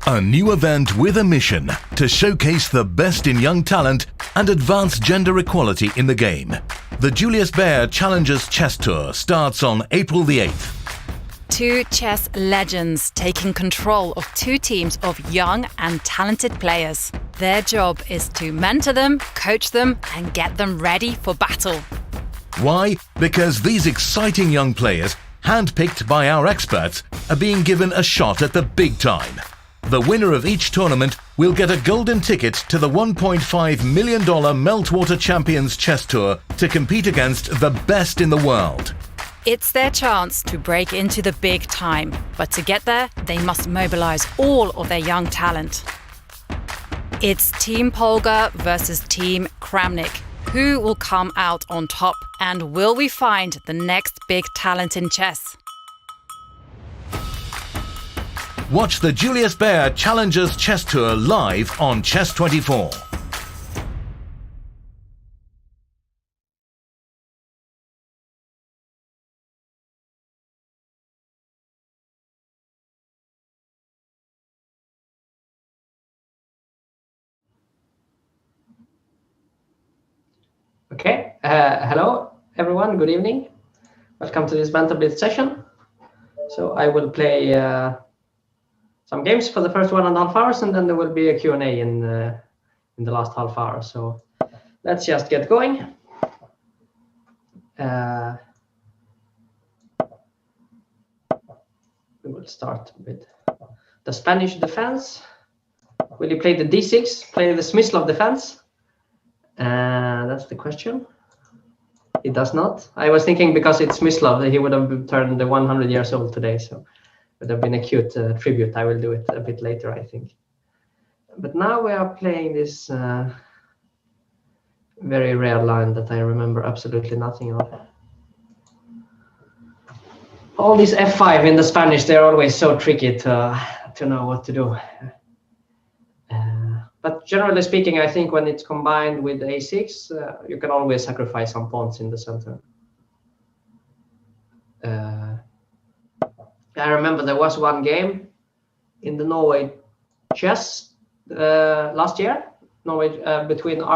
A new event with a mission to showcase the best in young talent and advance gender equality in the game. The Julius Baer Challengers Chess Tour starts on April the 8th. Two chess legends taking control of two teams of young and talented players. Their job is to mentor them, coach them, and get them ready for battle. Why? Because these exciting young players, handpicked by our experts, are being given a shot at the big time. The winner of each tournament will get a golden ticket to the $1.5 million Meltwater Champions Chess Tour to compete against the best in the world. It's their chance to break into the big time, but to get there, they must mobilize all of their young talent. It's Team Polgar versus Team Kramnik. Who will come out on top, and will we find the next big talent in chess? Watch the Julius Baer Challengers Chess Tour live on Chess24. Okay, hello everyone, good evening. Welcome to this Banter Blitz session. So I will play some games for the first 1.5 hours, and then there will be a Q&A in the last half hour. So let's just get going. We will start with the Spanish defense. Will you play the d6, play the Smyslov defense? That's the question. It does not. I was thinking because it's Smyslov that he would have turned 100 years old today, so it would have been a cute tribute. I will do it a bit later, I think. But now we are playing this very rare line that I remember absolutely nothing of. All these f5 in the Spanish, they're always so tricky to know what to do. But generally speaking, I think when it's combined with a6, you can always sacrifice some pawns in the center. I remember there was one game in the Norway chess last year, Norway between who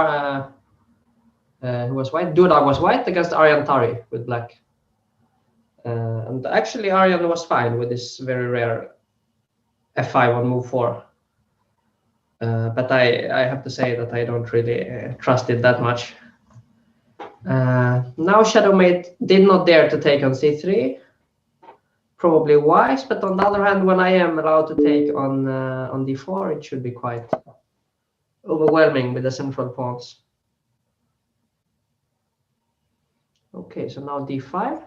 was white? Duda was white against Arjan Tari with black. And actually Arjan was fine with this very rare f5 on move 4. But I have to say that I don't really trust it that much. Now shadowmate did not dare to take on c3. Probably wise, but on the other hand, when I am allowed to take on d4, it should be quite overwhelming with the central pawns. Okay, so now d5,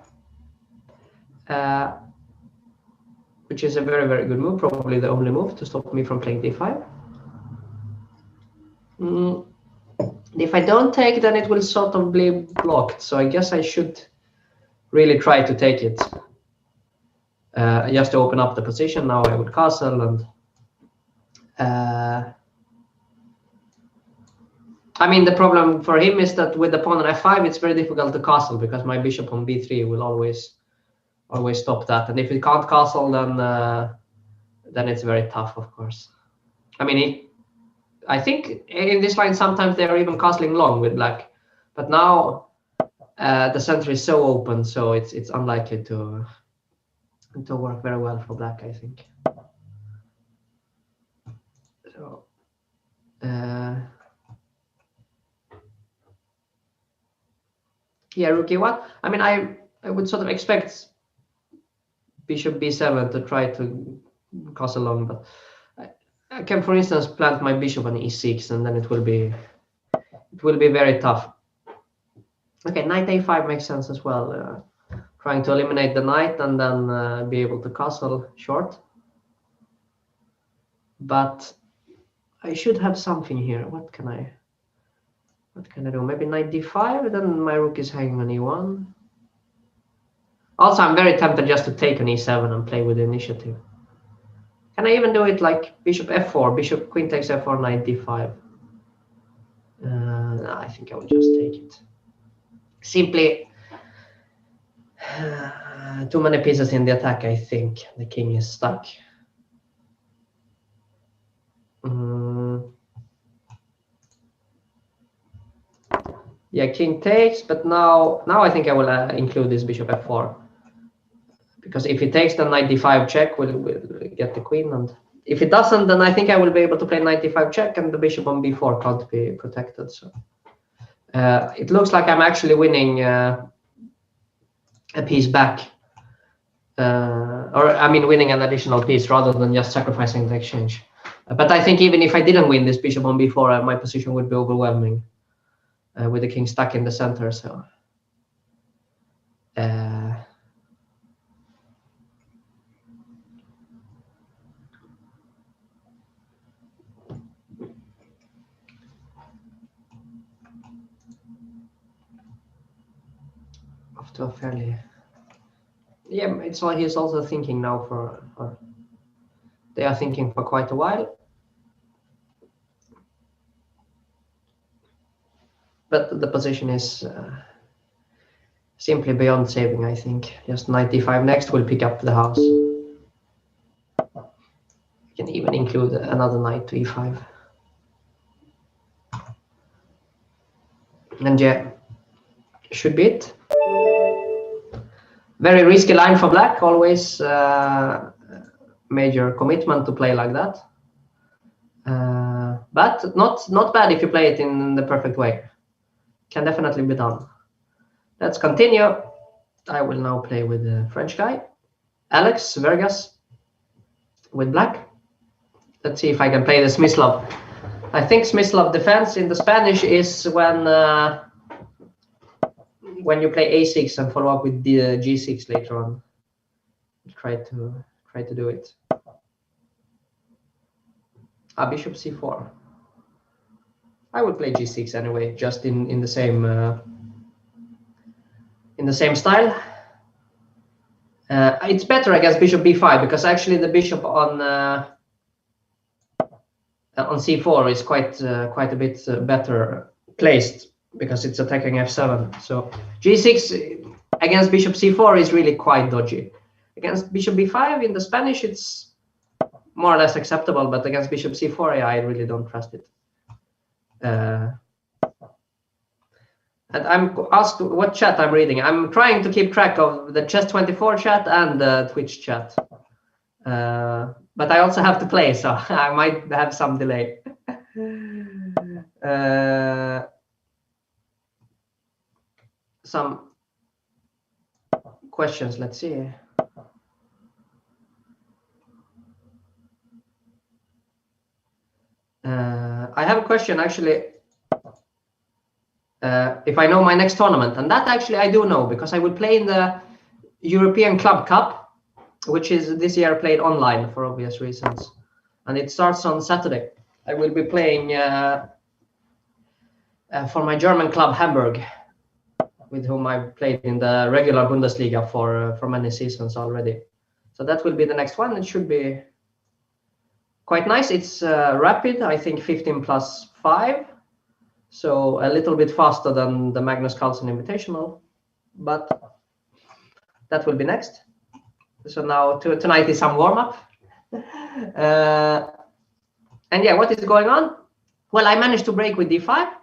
which is a very, very good move, probably the only move to stop me from playing d5. If I don't take, then it will sort of be blocked. So I guess I should really try to take it. Just to open up the position. Now I would castle, and I mean, the problem for him is that with the pawn on f5, it's very difficult to castle because my bishop on b3 will always stop that. And if it can't castle, then it's very tough, of course. I mean, I think in this line sometimes they are even castling long with black, but now the center is so open, so it's unlikely to work very well for black, I think. So yeah, rook e1. I mean, I would sort of expect bishop b7 to try to castle long, but I can, for instance, plant my bishop on e6, and then it will be very tough. Okay, knight a5 makes sense as well. Trying to eliminate the knight and then be able to castle short. But I should have something here. What can I do? Maybe knight d5. Then my rook is hanging on e1. Also, I'm very tempted just to take on e7 and play with the initiative. Can I even do it like bishop f4, bishop queen takes f4, knight d5? No, I think I will just take it. Simply too many pieces in the attack, I think. The king is stuck. Yeah, king takes, but now I think I will include this bishop f4. Because if he takes, then knight d5 check will get the queen, and if it doesn't, then I think I will be able to play knight d5 check, and the bishop on b4 can't be protected. So it looks like I'm actually winning a piece back, or I mean winning an additional piece rather than just sacrificing the exchange. But I think even if I didn't win this bishop on b4, my position would be overwhelming with the king stuck in the center. So. To a fairly, yeah, it's like he's also thinking now for they are thinking for quite a while, but the position is simply beyond saving. I think just knight d5 next will pick up the house. You can even include another knight to e5, and yeah, should be it. Very risky line for black, always major commitment to play like that, but not bad if you play it in the perfect way. Can definitely be done. Let's continue. I will now play with the French guy, Alex Vergas, with black. Let's see if I can play the Smyslov. I think Smyslov defense in the Spanish is when you play a6 and follow up with the g6 later on. Try to do it. Bishop c4. I would play g6 anyway, just in the same style. It's better against bishop b5 because actually the bishop on c4 is quite a bit better placed because it's attacking f7. So g6 against bishop c4 is really quite dodgy. Against bishop b5 in the Spanish, it's more or less acceptable, but against bishop c4, yeah, I really don't trust it. And I'm asked what chat I'm reading. I'm trying to keep track of the Chess24 chat and the Twitch chat. But I also have to play, so I might have some delay. Some questions, let's see. I have a question actually. If I know my next tournament, and that actually I do know because I will play in the European Club Cup, which is this year played online for obvious reasons, and it starts on Saturday. I will be playing for my German club Hamburg, with whom I played in the regular Bundesliga for many seasons already. So that will be the next one. It should be quite nice. It's rapid, I think 15+5. So a little bit faster than the Magnus Carlsen Invitational, but that will be next. So now tonight is some warm-up. And yeah, what is going on? Well, I managed to break with d5,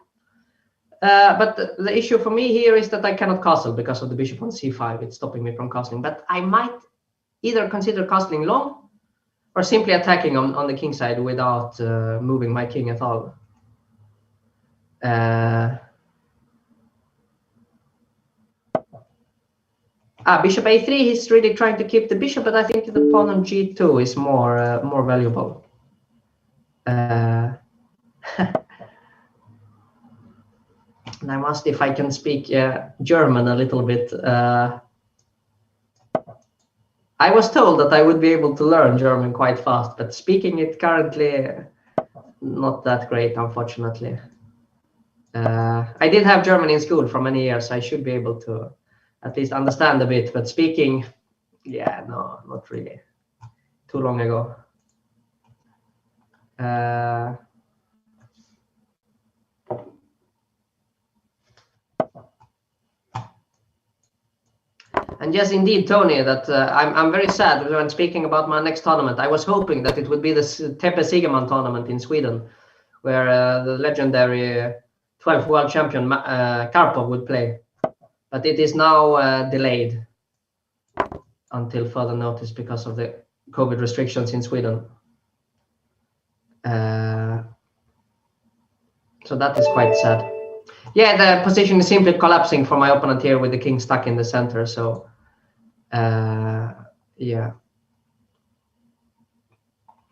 but the issue for me here is that I cannot castle because of the bishop on c5. It's stopping me from castling, but I might either consider castling long or simply attacking on the king side without moving my king at all. Bishop a3, he's really trying to keep the bishop, but I think the pawn on g2 is more valuable. And I must, if I can speak German a little bit. I was told that I would be able to learn German quite fast, but speaking it currently, not that great, unfortunately. I did have German in school for many years. So I should be able to at least understand a bit, but speaking, yeah, no, not really. Too long ago. And yes, indeed, Tony, that I'm very sad when speaking about my next tournament. I was hoping that it would be the Tepe Sigeman tournament in Sweden, where the legendary 12th world champion Karpov would play. But it is now delayed until further notice because of the COVID restrictions in Sweden. So that is quite sad. Yeah, the position is simply collapsing for my opponent here with the king stuck in the center. So, yeah.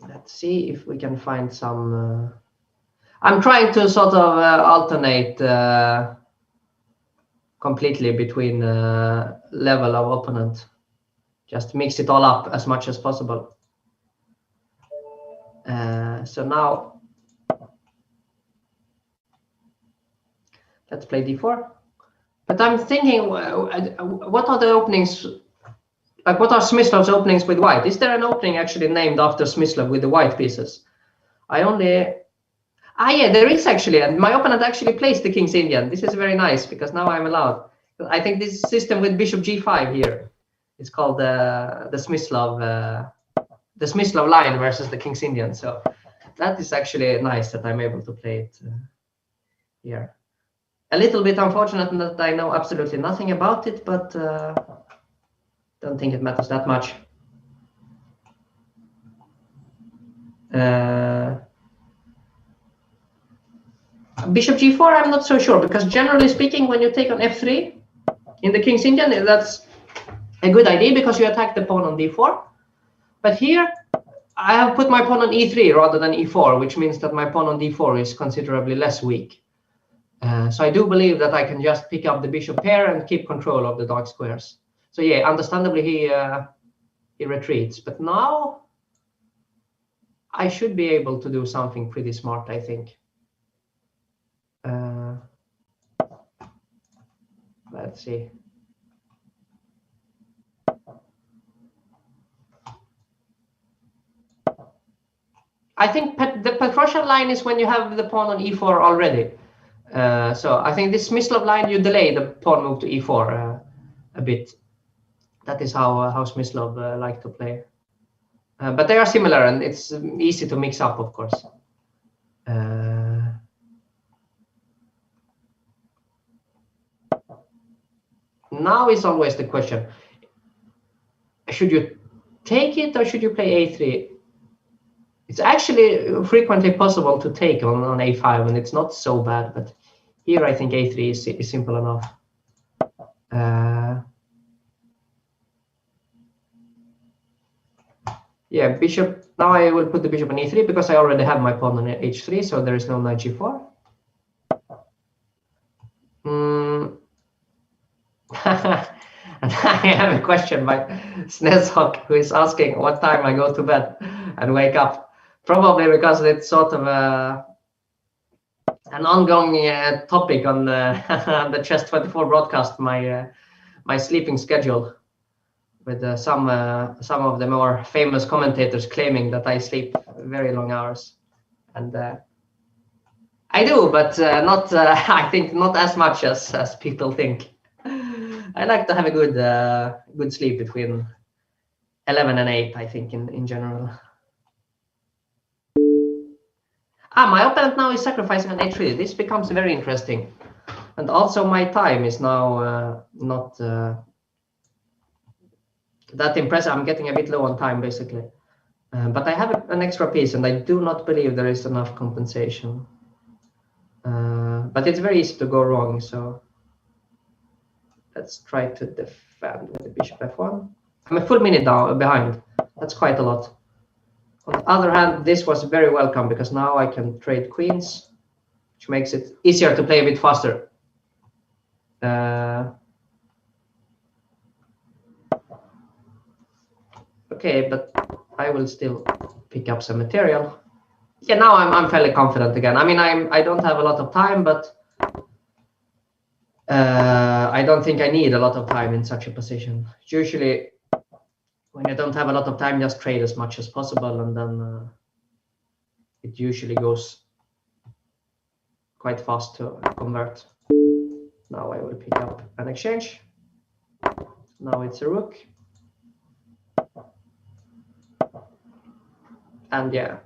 Let's see if we can find some... I'm trying to sort of alternate completely between level of opponent. Just mix it all up as much as possible. So now... Let's play d4. But I'm thinking, what are the openings? Like, what are Smyslov's openings with white? Is there an opening actually named after Smyslov with the white pieces? I only... yeah, there is actually. And my opponent actually plays the King's Indian. This is very nice because now I'm allowed. I think this system with bishop g5 here is called the Smyslov line versus the King's Indian. So that is actually nice that I'm able to play it here. A little bit unfortunate that I know absolutely nothing about it, but don't think it matters that much. Bishop g4, I'm not so sure, because generally speaking, when you take on f3 in the King's Indian, that's a good idea because you attack the pawn on d4. But here, I have put my pawn on e3 rather than e4, which means that my pawn on d4 is considerably less weak. So I do believe that I can just pick up the bishop pair and keep control of the dark squares. So yeah, understandably he retreats. But now I should be able to do something pretty smart, I think. Let's see. I think the Petrosian line is when you have the pawn on e4 already. So I think this Smyslov line, you delay the pawn move to e4 a bit. That is how Smyslov like to play. But they are similar, and it's easy to mix up, of course. Now is always the question. Should you take it or should you play a3? It's actually frequently possible to take on a5, and it's not so bad. But here I think a3 is simple enough. Yeah, bishop. Now I will put the bishop on e3 because I already have my pawn on h3, so there is no knight g4. And I have a question by Snezhok, who is asking what time I go to bed and wake up. Probably because it's sort of an ongoing topic on the Chess24 broadcast, my sleeping schedule, with some of the more famous commentators claiming that I sleep very long hours. And I do, but not. I think not as much as people think. I like to have a good sleep between 11 and 8, I think, in general. My opponent now is sacrificing an h3. This becomes very interesting. And also my time is now not that impressive. I'm getting a bit low on time, basically. But I have an extra piece, and I do not believe there is enough compensation. But it's very easy to go wrong, so let's try to defend with the bishop f1. I'm a full minute down behind. That's quite a lot. On the other hand, this was very welcome because now I can trade queens, which makes it easier to play a bit faster. Okay, but I will still pick up some material. Yeah, now I'm fairly confident again. I mean, I don't have a lot of time, but I don't think I need a lot of time in such a position. Usually, when you don't have a lot of time, just trade as much as possible, and then it usually goes quite fast to convert. Now I will pick up an exchange. Now it's a rook. And yeah,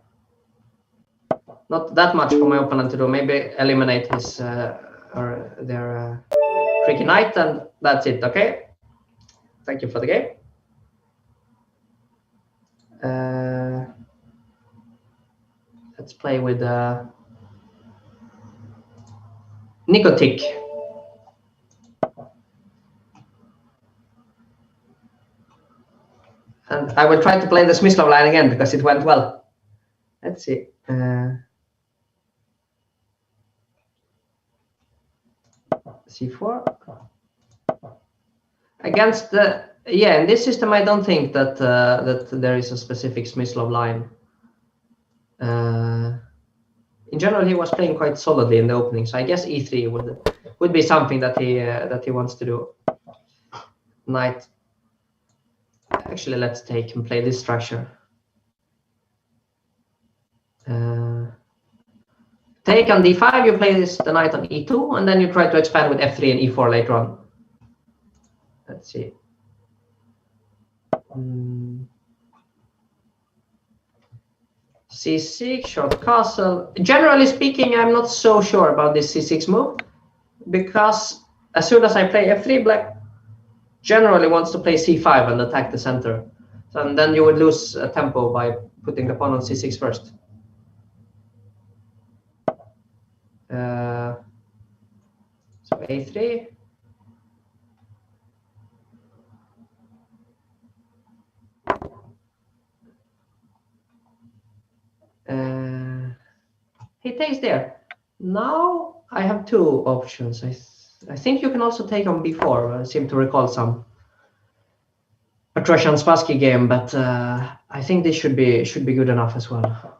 not that much for my opponent to do. Maybe eliminate his or their tricky knight, and that's it. Okay. Thank you for the game. Let's play with Nikotic. And I will try to play the Smyslov line again because it went well. Let's see. C4. Against the in this system, I don't think that that there is a specific Smyslov line. In general, he was playing quite solidly in the opening, so I guess E3 would be something that he wants to do. Knight. Actually, let's take and play this structure. Take on D5, you play the knight on E2, and then you try to expand with F3 and E4 later on. Let's see. C6, short castle. Generally speaking, I'm not so sure about this C6 move, because as soon as I play F3, black generally wants to play C5 and attack the center. So, and then you would lose tempo by putting the pawn on C6 first. So A3. He takes there. Now I have two options. I think you can also take on B4. I seem to recall some Petrosian Spassky game, but I think this should be good enough as well.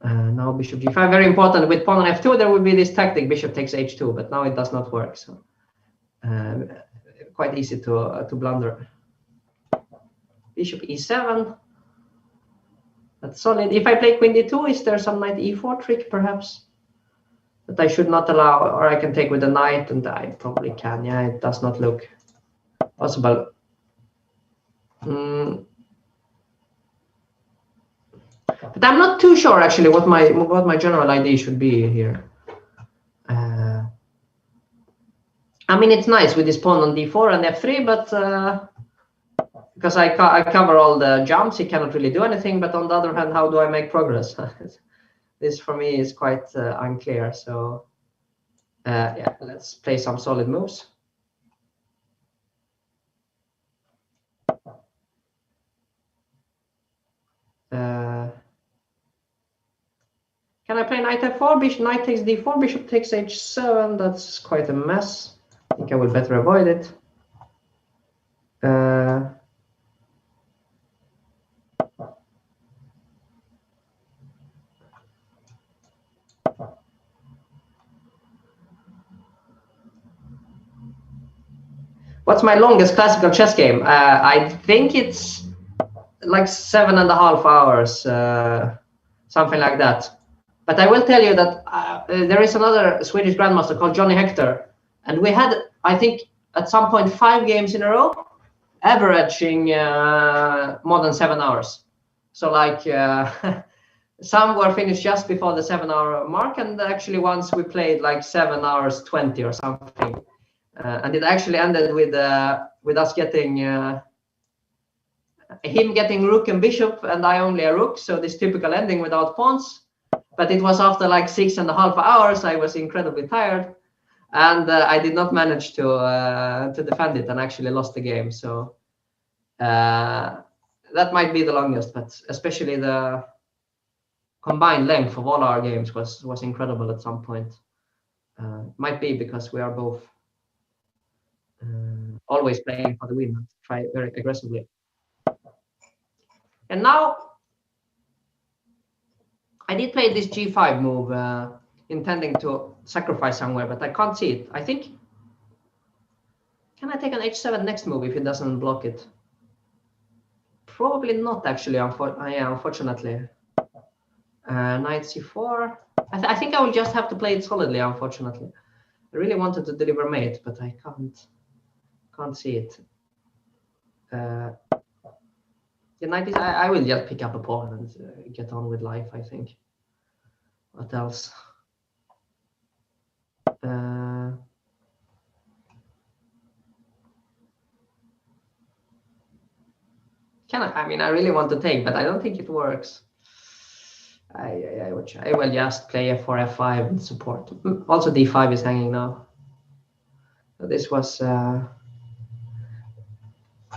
Now bishop G5, very important. With pawn on F2, there would be this tactic bishop takes H2, but now it does not work. So quite easy to blunder. Bishop E7. That's solid. If I play Queen D2, is there some knight E4 trick perhaps that I should not allow, or I can take with the knight, and I probably can. Yeah, it does not look possible. But I'm not too sure actually what my general idea should be here. I mean, it's nice with this pawn on D4 and F3, but because I cover all the jumps, he cannot really do anything. But on the other hand, how do I make progress? This for me is quite unclear. So yeah, let's play some solid moves. Can I play knight F4? Bishop, knight takes D4, bishop takes H7. That's quite a mess. I think I would better avoid it. What's my longest classical chess game? I think it's like 7.5 hours, something like that. But I will tell you that there is another Swedish grandmaster called Johnny Hector, and we had, I think, at some point 5 games in a row, averaging more than 7 hours. So like some were finished just before the 7-hour mark, and actually once we played like 7 hours 20 or something. And it actually ended with us getting him getting rook and bishop, and I only a rook. So this typical ending without pawns. But it was after like 6.5 hours. I was incredibly tired, and I did not manage to defend it, and actually lost the game. So that might be the longest, but especially the combined length of all our games was incredible at some point. Might be because we are both always playing for the win, try very aggressively. And now I did play this G5 move, intending to sacrifice somewhere, but I can't see it. I think, can I take an H7 next move if it doesn't block it? Probably not, actually, unfortunately. Knight C4. I think I will just have to play it solidly, unfortunately. I really wanted to deliver mate, but I Can't see it. The knight is. I will just pick up a pawn and get on with life, I think. What else? I mean, I really want to take, but I don't think it works. I will just play f4, f5 and support. Also, d5 is hanging now. So this was.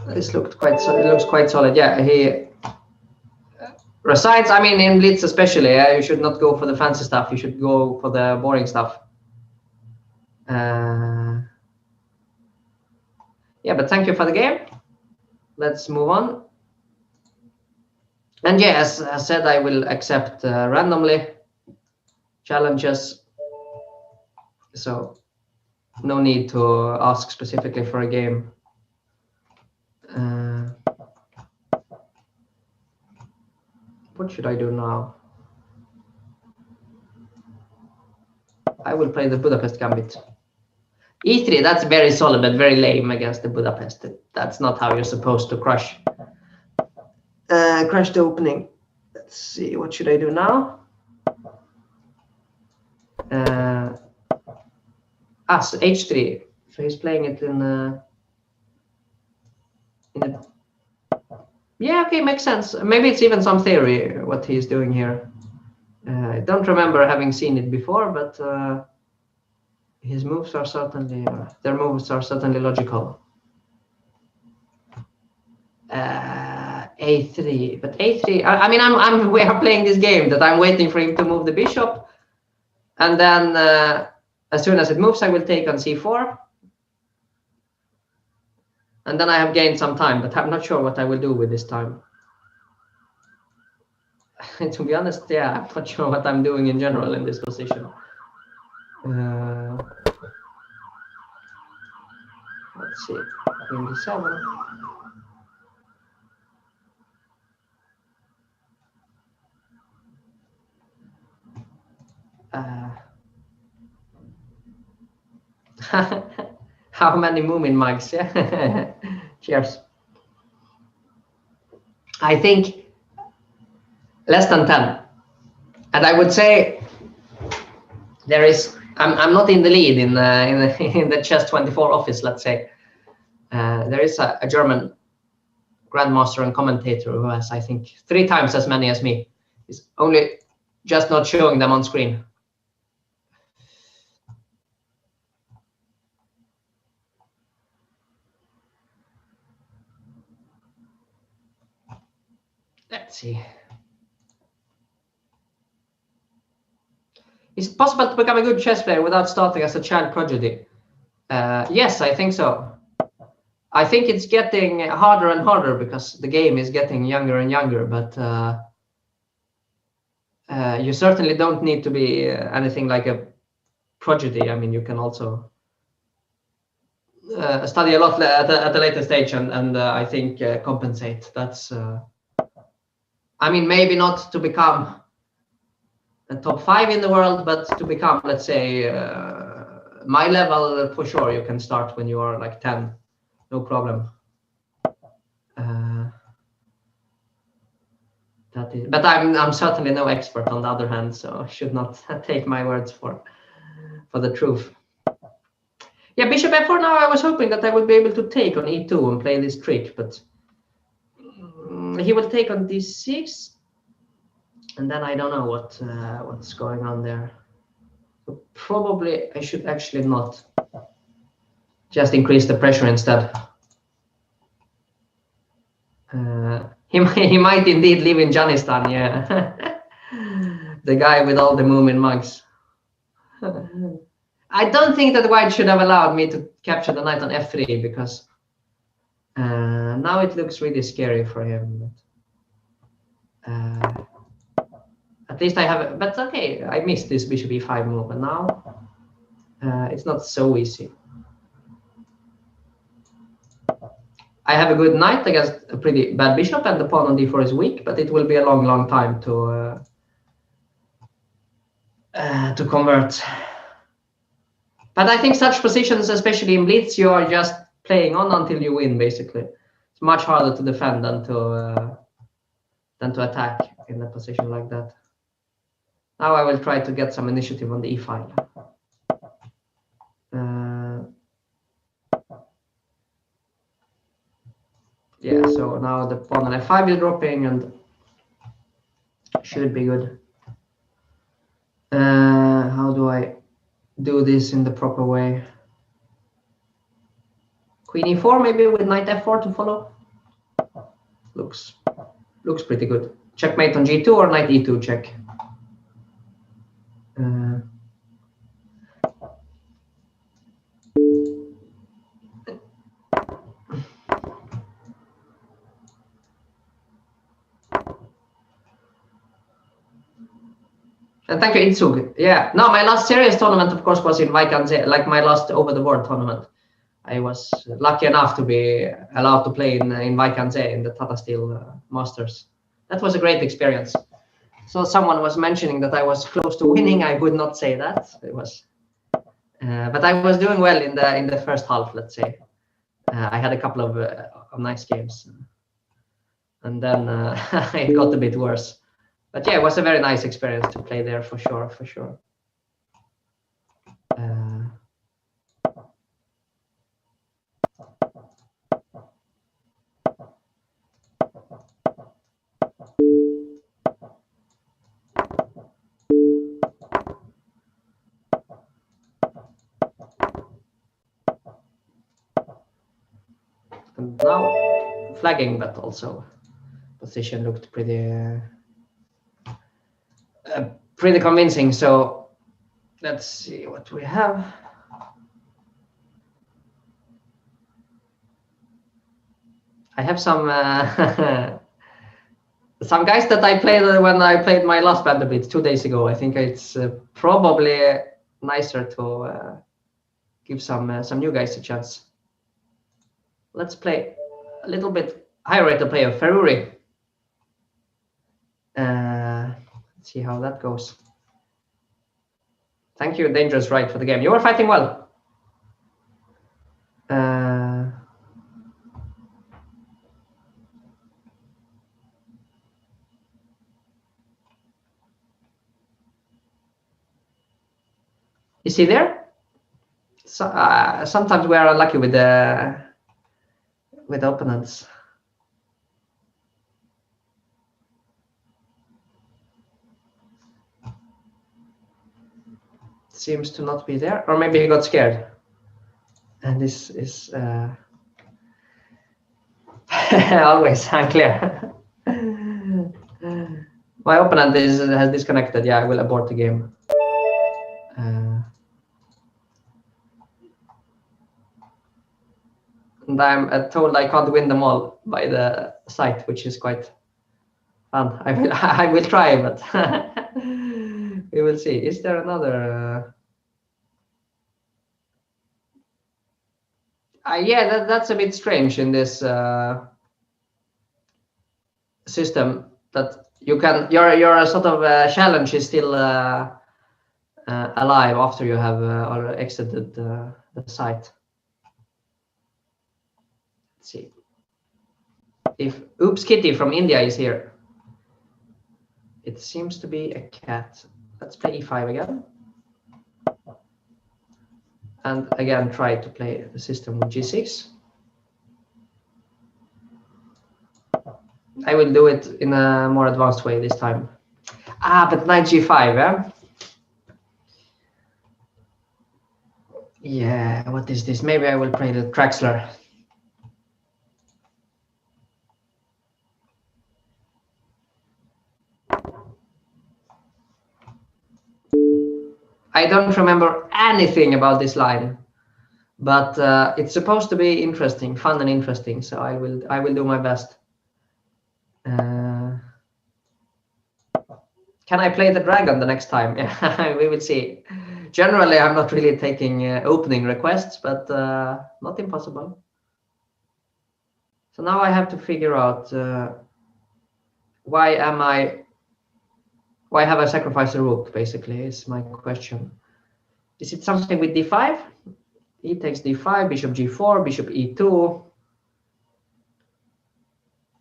This looked quite. It looks quite solid. Yeah, he resides. I mean, in Blitz especially, you should not go for the fancy stuff. You should go for the boring stuff. Yeah, but thank you for the game. Let's move on. And yeah, as I said, I will accept randomly challenges. So no need to ask specifically for a game. What should I do now? I will play the Budapest Gambit. E3, that's very solid, but very lame against the Budapest. That's not how you're supposed to crush the opening. Let's see, what should I do now? So H3. So he's playing it in a. Yeah, okay, makes sense. Maybe it's even some theory what he's doing here. I don't remember having seen it before, but his moves are certainly their moves are certainly logical. A3, but A3. I mean, we are playing this game that I'm waiting for him to move the bishop, and then as soon as it moves, I will take on C4. And then I have gained some time, but I'm not sure what I will do with this time. To be honest, yeah, I'm not sure what I'm doing in general in this position. Let's see, Queen D7. How many Moomin mugs? Yeah. Cheers. I think less than 10. And I would say there is. I'm not in the lead in the Chess 24 office. Let's say there is a German grandmaster and commentator who has, I think, 3 times as many as me. He's only just not showing them on screen. Let's see. Is it possible to become a good chess player without starting as a child prodigy? Yes, I think so. I think it's getting harder and harder because the game is getting younger and younger, but you certainly don't need to be anything like a prodigy. I mean, you can also study a lot at a later stage and I think compensate. That's, I mean, maybe not to become a top 5 in the world, but to become, let's say, my level, for sure, you can start when you are like 10, no problem. That is, but I'm certainly no expert on the other hand, so I should not take my words for the truth. Yeah, bishop f4 now. I was hoping that I would be able to take on e2 and play this trick, but he will take on d6, and then I don't know what's going on there. So probably I should actually not, just increase the pressure instead. He might indeed live in Janistan, yeah. The guy with all the Moomin mugs. I don't think that white should have allowed me to capture the knight on f3 because now it looks really scary for him. At least I have, but okay, I missed this bishop e5 move, and now it's not so easy. I have a good knight against a pretty bad bishop, and the pawn on d4 is weak, but it will be a long, long time to convert. But I think such positions, especially in Blitz, you are just playing on until you win. Basically, it's much harder to defend than to attack in a position like that. Now I will try to get some initiative on the e file. Yeah, so now the pawn on f5 is dropping and should be good. How do I do this in the proper way? Queen e4 maybe with knight f4 to follow. Looks pretty good. Checkmate on g2 or knight e2 check. And thank you, Itsug. Yeah, no, my last serious tournament, of course, was in Vaikanze, like my last over-the-board tournament. I was lucky enough to be allowed to play in Vaikanze in the Tata Steel Masters. That was a great experience. So someone was mentioning that I was close to winning. I would not say that. It was, but I was doing well in the first half. Let's say I had a couple of nice games, and then it got a bit worse. But yeah, it was a very nice experience to play there for sure. And now flagging, but also position looked pretty convincing. So let's see what we have. I have some some guys that I played when I played my last Banter Blitz 2 days ago. I think it's probably nicer to give some new guys a chance. Let's play a little bit higher rated player, Ferruri. Let's see how that goes. Thank you, Dangerous Right, for the game. You were fighting well. Is he there? So, sometimes we are unlucky with opponents. Seems to not be there, or maybe he got scared. And this is always unclear. My opponent has disconnected. Yeah, I will abort the game. And I'm told I can't win them all by the site, which is quite fun. I will try, but we will see. Is there another? Yeah, that's a bit strange in this system, that you can your sort of challenge is still alive after you have or exited the site. Let's see if Oopskitty from India is here. It seems to be a cat. Let's play e5 again. And again, try to play the system with g6. I will do it in a more advanced way this time. But knight g5, yeah? Yeah, what is this? Maybe I will play the Traxler. I don't remember anything about this line, but it's supposed to be interesting, fun and interesting. So I will do my best. Can I play the dragon the next time? Yeah, we will see. Generally, I'm not really taking opening requests, but not impossible. So now I have to figure out why have I sacrificed a rook, basically, is my question. Is it something with d5? E takes d5, bishop g4, bishop e2.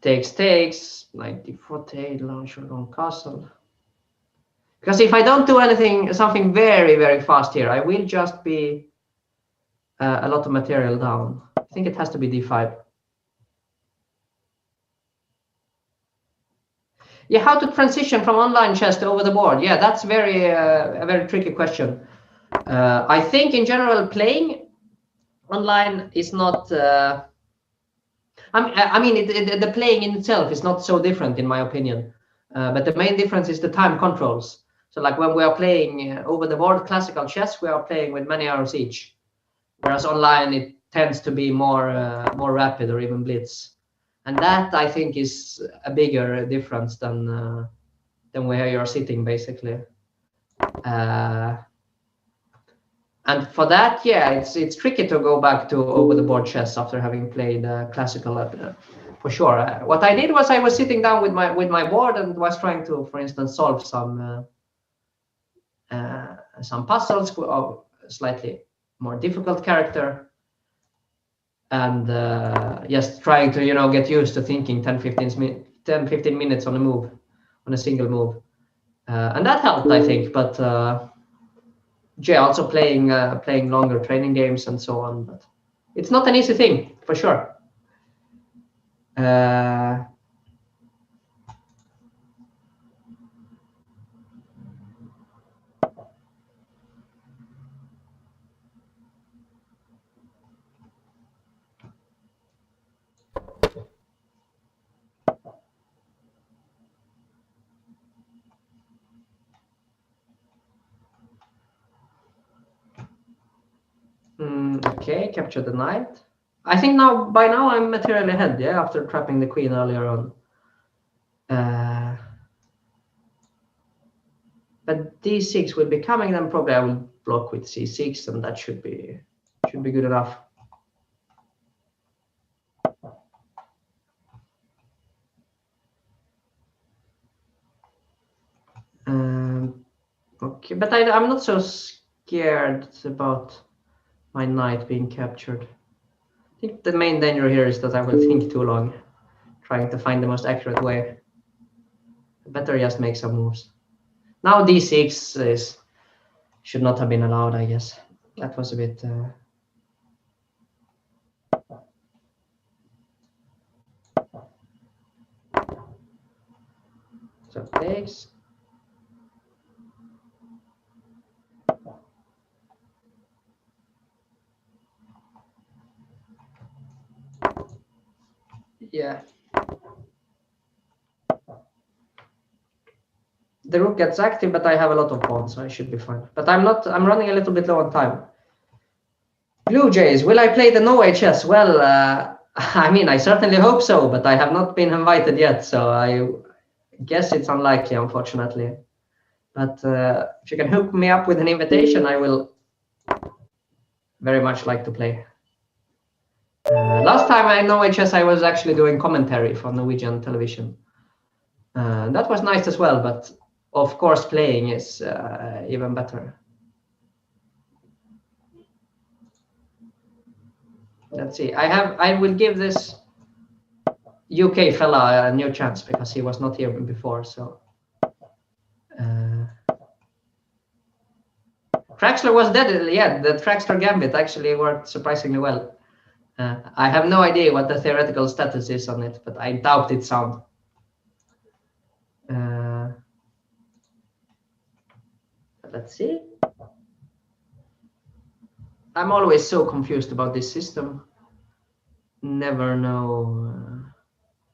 Takes, knight d4, launch long castle. Because if I don't do anything, something very, very fast here, I will just be a lot of material down. I think it has to be d5. Yeah, how to transition from online chess to over the board? Yeah, that's a very tricky question. I think in general, playing online is not. I mean, the playing in itself is not so different, in my opinion. But the main difference is the time controls. So, like when we are playing over the board classical chess, we are playing with many arrows each, whereas online it tends to be more rapid or even blitz, and that I think is a bigger difference than where you're sitting basically. And for that, yeah, it's tricky to go back to over the board chess after having played classical for sure. What I did was I was sitting down with my board and was trying to, for instance, solve some puzzles of slightly more difficult character, and just trying to get used to thinking 10-15 minutes on a move, on a single move, and that helped, I think. But yeah, also playing longer training games and so on. But it's not an easy thing for sure. Okay, capture the knight. I think by now I'm materially ahead, yeah, after trapping the queen earlier on. But d6 will be coming, then probably I will block with c6, and that should be good enough. Okay, but I'm not so scared about my knight being captured. I think the main danger here is that I will think too long, trying to find the most accurate way. Better just make some moves. Now d6 should not have been allowed, I guess. That was a bit. So takes. Yeah. The rook gets active, but I have a lot of pawns, so I should be fine. But I'm running a little bit low on time. Blue Jays, will I play the No HS? Well, I mean, I certainly hope so, but I have not been invited yet, so I guess it's unlikely, unfortunately. But if you can hook me up with an invitation, I will very much like to play. Last time I know HS, I was actually doing commentary for Norwegian television. That was nice as well, but of course playing is even better. Let's see. I will give this UK fella a new chance because he was not here before. So Traxler was dead. Yeah, the Traxler Gambit actually worked surprisingly well. I have no idea what the theoretical status is on it, but I doubt it's sound. Let's see. I'm always so confused about this system. Never know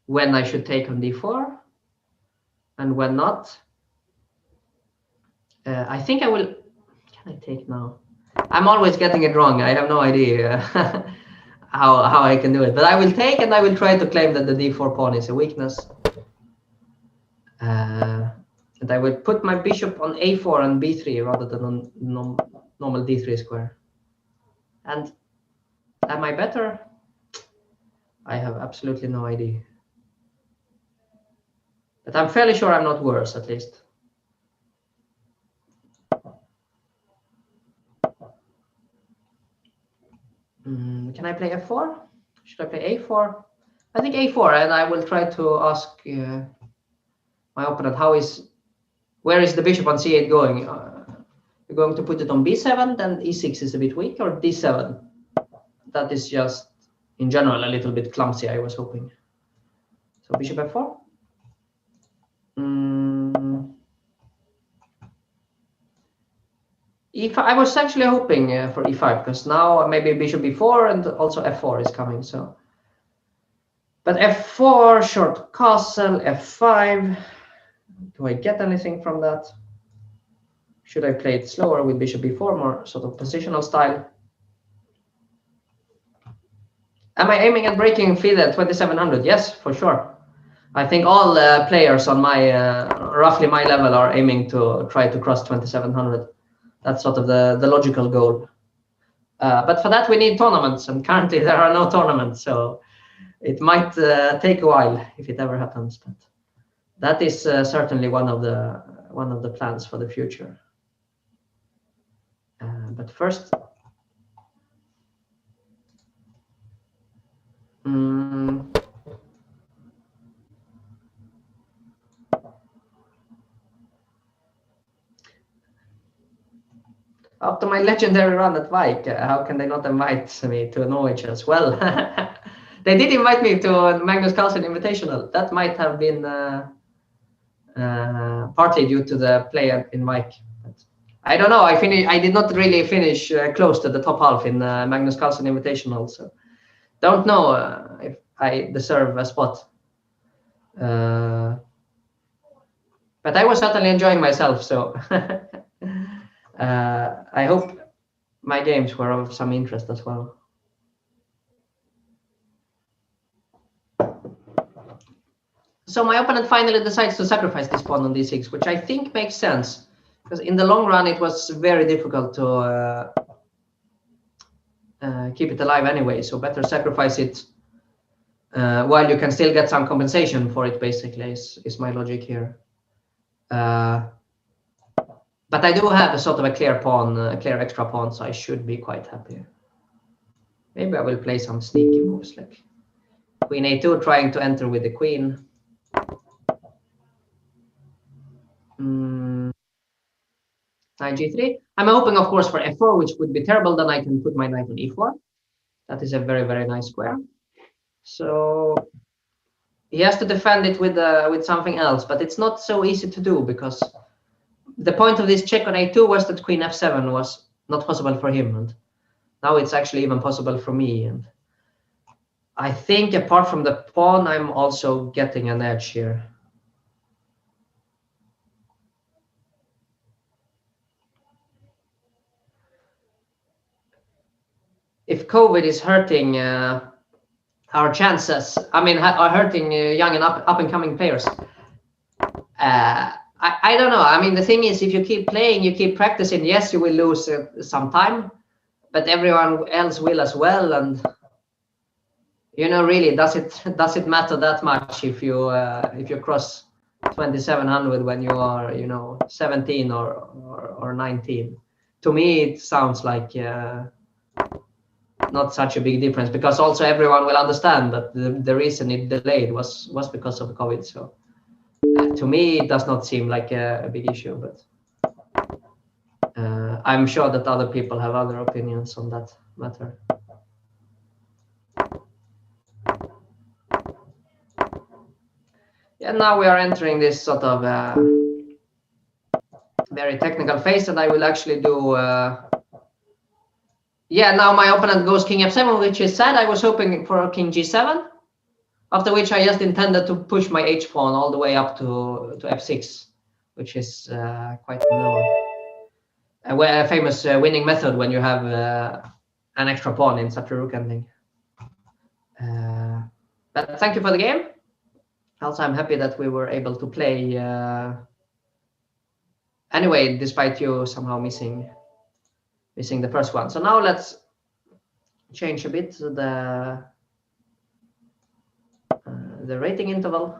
when I should take on d4 and when not. I think I will. Can I take now? I'm always getting it wrong. I have no idea how I can do it, but I will take, and I will try to claim that the d4 pawn is a weakness. And I will put my bishop on a4 and b3 rather than on normal d3 square. And am I better? I have absolutely no idea. But I'm fairly sure I'm not worse, at least. can I play f4? Should I play a4? I think a4, and I will try to ask my opponent where is the bishop on c8 going? You're going to put it on b7, then e6 is a bit weak, or d7? That is just, in general, a little bit clumsy, I was hoping. So bishop f4. E5, I was actually hoping for e5, because now maybe bishop b4 and also f4 is coming. So, but f4, short castle, f5. Do I get anything from that? Should I play it slower with bishop b4, more sort of positional style? Am I aiming at breaking FIDE at 2700? Yes, for sure. I think all players on my roughly my level are aiming to try to cross 2700. That's sort of the logical goal. But for that we need tournaments, and currently there are no tournaments, so it might take a while if it ever happens. But that is certainly one of the plans for the future. But first, after my legendary run at Vike, how can they not invite me to Norwich as well? They did invite me to Magnus Carlsen Invitational. That might have been partly due to the play in Vike. I don't know. I did not really finish close to the top half in Magnus Carlsen Invitational, so don't know if I deserve a spot. But I was certainly enjoying myself, so I hope my games were of some interest as well. So my opponent finally decides to sacrifice this pawn on d6, which I think makes sense, because in the long run it was very difficult to keep it alive anyway. So better sacrifice it while you can still get some compensation for it, basically, is my logic here. But I do have a sort of a clear pawn, a clear extra pawn, so I should be quite happy. Maybe I will play some sneaky moves, like queen a2, trying to enter with the queen. Knight g3. I'm hoping, of course, for f4, which would be terrible. Then I can put my knight on e4. That is a very, very nice square. So he has to defend it with something else, but it's not so easy to do, because the point of this check on a2 was that queen f7 was not possible for him, and now it's actually even possible for me. And I think apart from the pawn, I'm also getting an edge here. If COVID is hurting our chances, I mean, are hurting young and up and coming players, I don't know. I mean, the thing is, if you keep playing, you keep practicing, yes, you will lose some time, but everyone else will as well. And you know, really, does it matter that much if you cross 2700 when you are, you know, 17 or 19? To me, it sounds like not such a big difference, because also everyone will understand that the reason it delayed was because of COVID. So to me, it does not seem like a big issue, but I'm sure that other people have other opinions on that matter. Yeah, now we are entering this sort of very technical phase, and I will actually do. Yeah, now my opponent goes king f7, which is sad. I was hoping for king g7, after which I just intended to push my h pawn all the way up to f6, which is quite a famous winning method when you have an extra pawn in such a rook ending. But thank you for the game. Also, I'm happy that we were able to play anyway, despite you somehow missing the first one. So now let's change a bit the rating interval.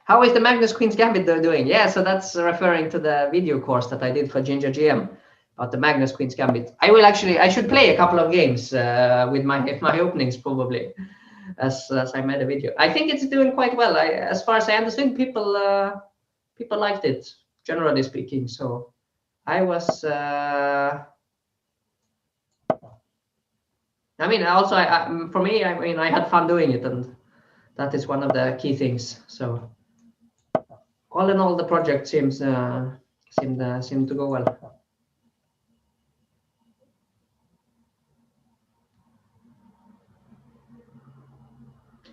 How is the Magnus Queen's Gambit doing? Yeah, so that's referring to the video course that I did for Ginger GM about the Magnus Queen's Gambit. I should play a couple of games with my openings probably, as I made a video. I think it's doing quite well. As far as I understand, people liked it, generally speaking. So I was. I mean, also, for me, I mean, I had fun doing it, and that is one of the key things. So, all in all, the project seemed to go well.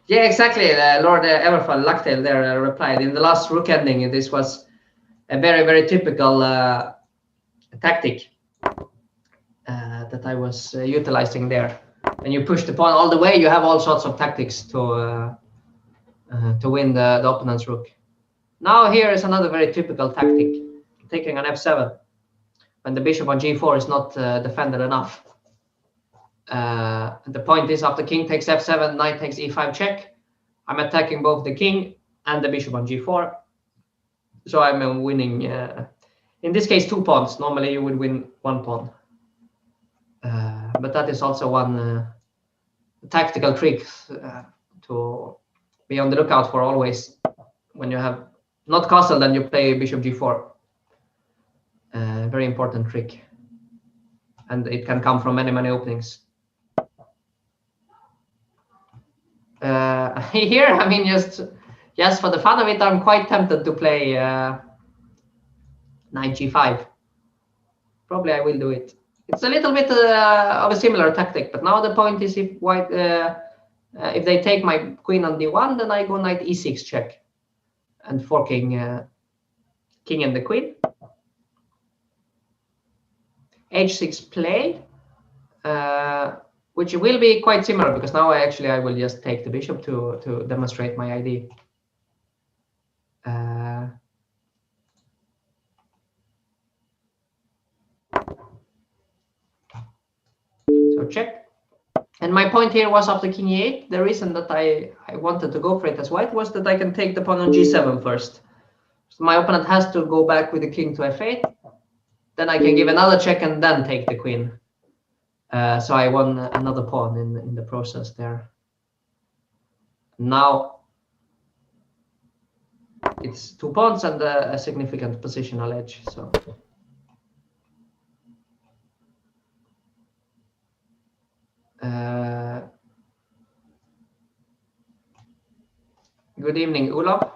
Yeah, exactly. Lord Everfall Lucktail there replied in the last rook ending. This was a very, very typical tactic that I was utilizing there. When you push the pawn all the way, you have all sorts of tactics to win the opponent's rook. Now here is another very typical tactic, taking an f7 when the bishop on g4 is not defended enough. The point is, after king takes f7, knight takes e5 check. I'm attacking both the king and the bishop on g4. So I'm winning, in this case, 2 pawns. Normally you would win 1 pawn. But that is also one tactical trick to be on the lookout for always. When you have not castle, then you play bishop g4. Very important trick. And it can come from many, many openings. Here, I mean, just for the fun of it, I'm quite tempted to play knight g5. Probably I will do it. It's a little bit of a similar tactic, but now the point is, if white, if they take my queen on d1, then I go knight e6 check, and forking king and the queen. h6 play, which will be quite similar, because now I will just take the bishop to demonstrate my ID. So check. And my point here was after king e8, the reason that I wanted to go for it as white was that I can take the pawn on g7 first. So my opponent has to go back with the king to f8. Then I can give another check and then take the queen. So I won another pawn in the process there. Now it's 2 pawns and a significant positional edge. So. Good evening, Olaf.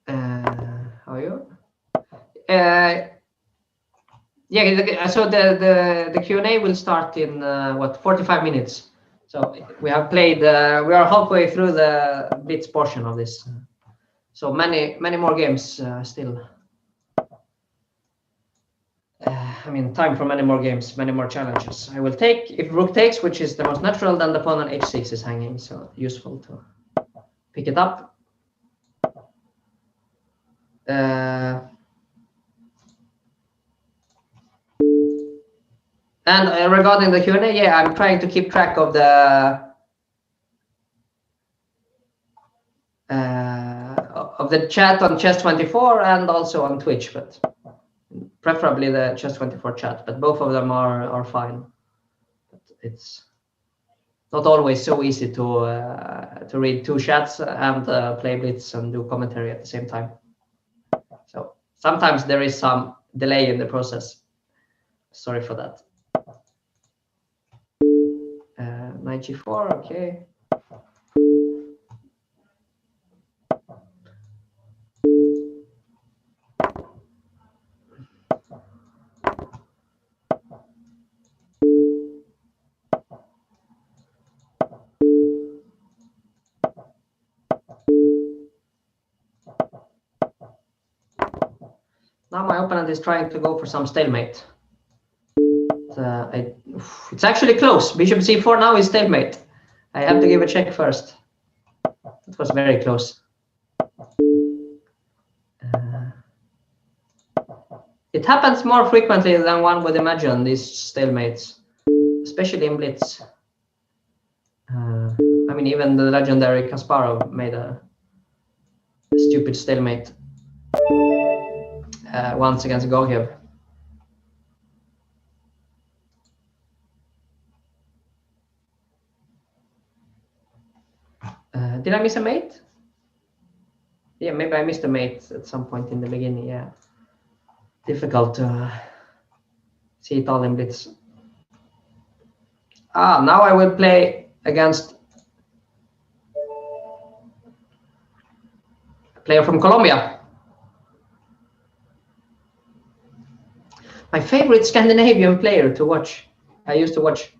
How are you? Yeah, so the Q&A will start in 45 minutes. So we have played. We are halfway through the Blitz portion of this. So many more games still. I mean, time for many more games, many more challenges. I will take, if rook takes, which is the most natural, then the pawn on h6 is hanging, so useful to pick it up. And regarding the Q&A, yeah, I'm trying to keep track of the chat on Chess24 and also on Twitch, but preferably the Chess24 chat, but both of them are fine. But it's not always so easy to read 2 chats and play Blitz and do commentary at the same time. So sometimes there is some delay in the process. Sorry for that. Knight g4, okay. Now my opponent is trying to go for some stalemate. It's actually close. Bishop c4 now is stalemate. I have to give a check first. It was very close. It happens more frequently than one would imagine, these stalemates, especially in Blitz. I mean, even the legendary Kasparov made a stupid stalemate once against Gogiev. Did I miss a mate? Yeah, maybe I missed a mate at some point in the beginning. Yeah, difficult to see it all in blitz. Now I will play against a player from Colombia. My favorite Scandinavian player to watch. I used to watch.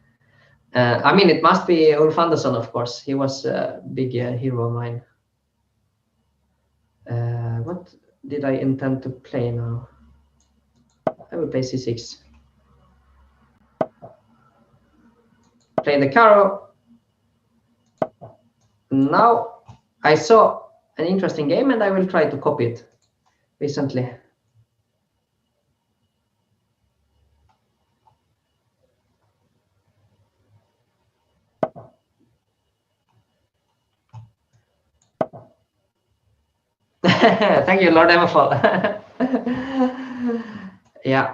I mean, it must be Ulf Andersson, of course. He was a big hero of mine. What did I intend to play now? I will play c6. Play the Caro. Now I saw an interesting game and I will try to copy it recently. Thank you, Lord Everfall. Yeah.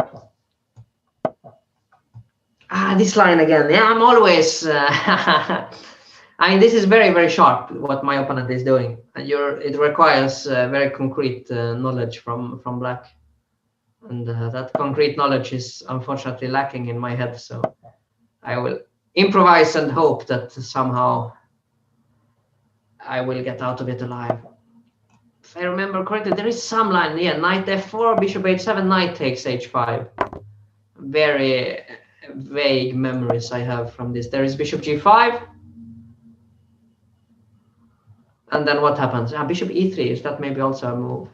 This line again. Yeah, I'm always. I mean, this is very, very sharp what my opponent is doing, and it requires very concrete knowledge from black, and that concrete knowledge is unfortunately lacking in my head. So I will improvise and hope that somehow I will get out of it alive. If I remember correctly, there is some line. Yeah, knight f4, bishop h7, knight takes h5. Very vague memories I have from this. There is bishop g5. And then what happens? Bishop e3, is that maybe also a move?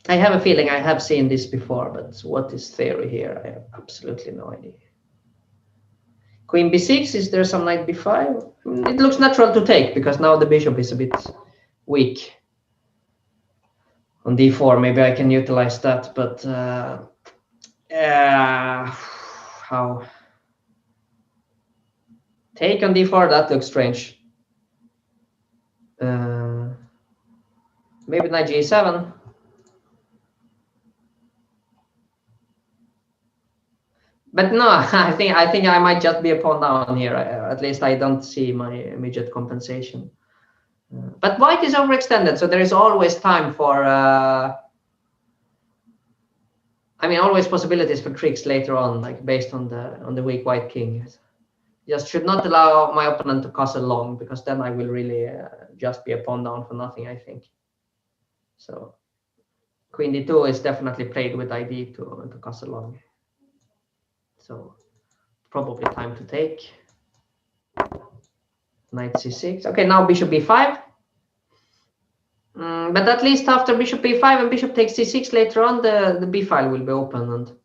I have a feeling I have seen this before, but what is theory here? I have absolutely no idea. Queen b6, is there some knight b5? It looks natural to take because now the bishop is a bit weak. On d4, maybe I can utilize that, but how? Take on d4, that looks strange. Maybe knight g7. But no, I think I might just be a pawn down here. At least I don't see my immediate compensation. But white is overextended, so there is always time for. I mean, always possibilities for tricks later on, like based on the weak white king. Just should not allow my opponent to castle long, because then I will really just be a pawn down for nothing, I think. So queen d2 is definitely played with ID to castle long. So probably time to take. Knight c6. Okay, now bishop b5. But at least after bishop b5 and bishop takes c6 later on, the b file will be open.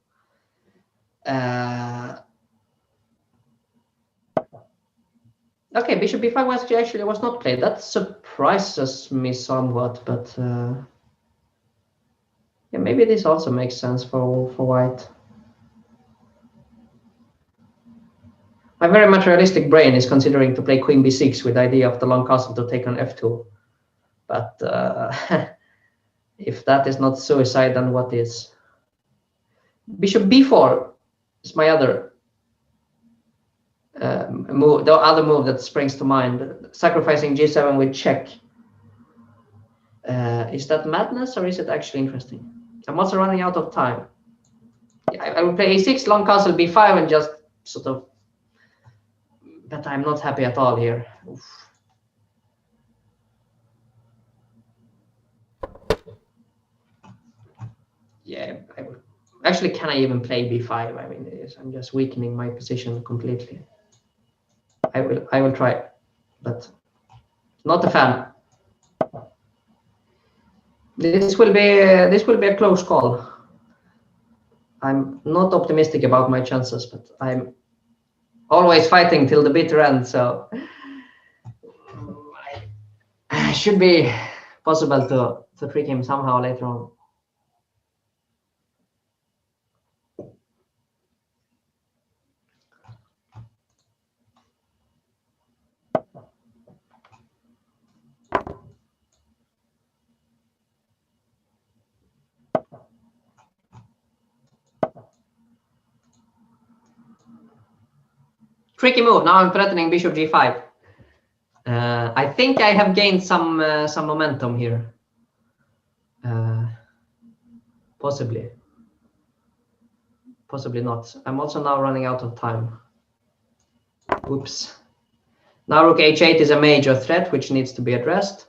And okay, bishop b5 was not played. That surprises me somewhat, but yeah, maybe this also makes sense for white. My very materialistic brain is considering to play queen b6 with the idea of the long castle to take on f2. But if that is not suicide, then what is? Bishop b4 is my other move, the other move that springs to mind. Sacrificing g7 with check. Is that madness or is it actually interesting? I'm also running out of time. I will play a6, long castle b5, and just sort of. But I'm not happy at all here. Oof. Yeah, I would. Actually, can I even play b5? I mean, I'm just weakening my position completely. I will try, but not a fan. This will be a close call. I'm not optimistic about my chances, but I'm always fighting till the bitter end, so it should be possible to trick him somehow later on. Tricky move. Now I'm threatening bishop g5. I think I have gained some momentum here. Possibly. Possibly not. I'm also now running out of time. Oops. Now rook h8 is a major threat which needs to be addressed.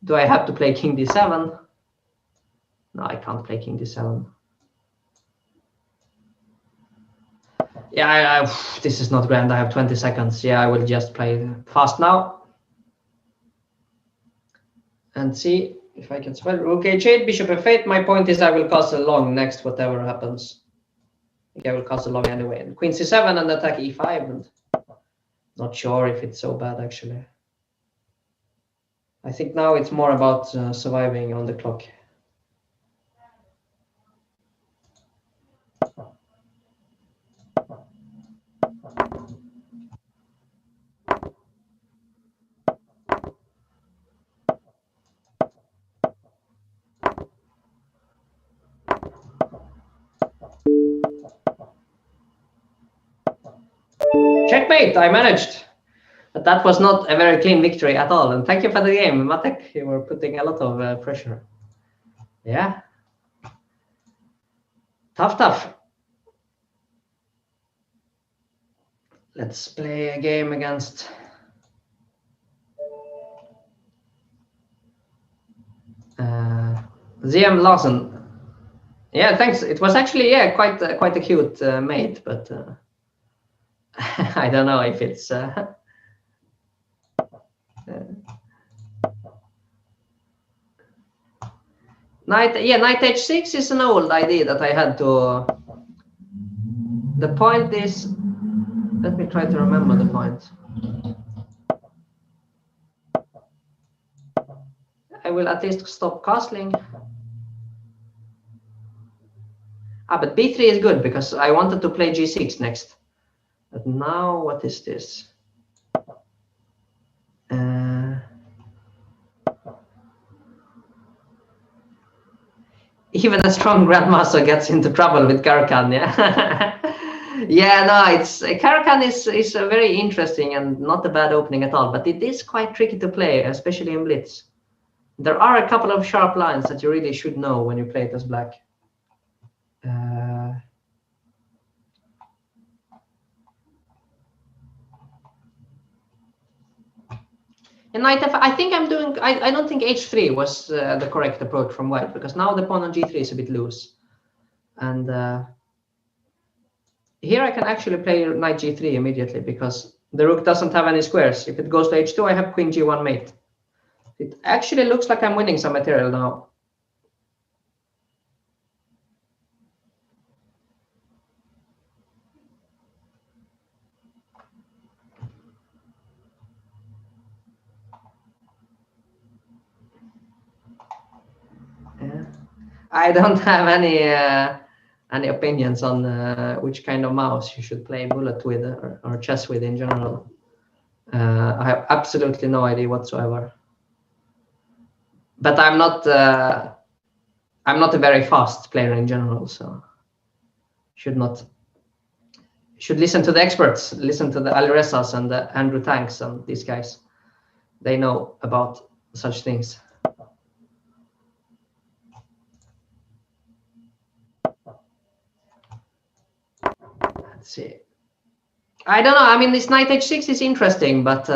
Do I have to play king d7? No, I can't play king d7. Yeah, this is not grand. I have 20 seconds. Yeah, I will just play fast now. And see if I can spell. Rook h8, bishop f8. My point is I will castle long next, whatever happens. I think I will castle long anyway. And queen c7 and attack e5. And not sure if it's so bad, actually. I think now it's more about surviving on the clock. Checkmate, I managed. But that was not a very clean victory at all. And thank you for the game, Matek. You were putting a lot of pressure. Yeah. Tough. Let's play a game against ZM Larsen. Yeah, thanks. It was actually quite a cute mate, but I don't know if it's knight h6 is an old idea that I had to. The point is, let me try to remember the point. I will at least stop castling. But b3 is good because I wanted to play g6 next. But now, what is this? Even a strong grandmaster gets into trouble with Caro-Kann, yeah. Yeah, no, it's Caro-Kann is a very interesting and not a bad opening at all, but it is quite tricky to play, especially in Blitz. There are a couple of sharp lines that you really should know when you play it as black. And knight f, I think I'm doing. I don't think h3 was the correct approach from white because now the pawn on g3 is a bit loose, and here I can actually play knight g3 immediately because the rook doesn't have any squares. If it goes to h2, I have queen g1 mate. It actually looks like I'm winning some material now. I don't have any opinions on which kind of mouse you should play bullet with or chess with in general. I have absolutely no idea whatsoever. But I'm not a very fast player in general, so should listen to the experts, listen to the Alirezas and the Andrew Tanks and these guys. They know about such things. Let's see. I don't know. I mean, this knight h6 is interesting, but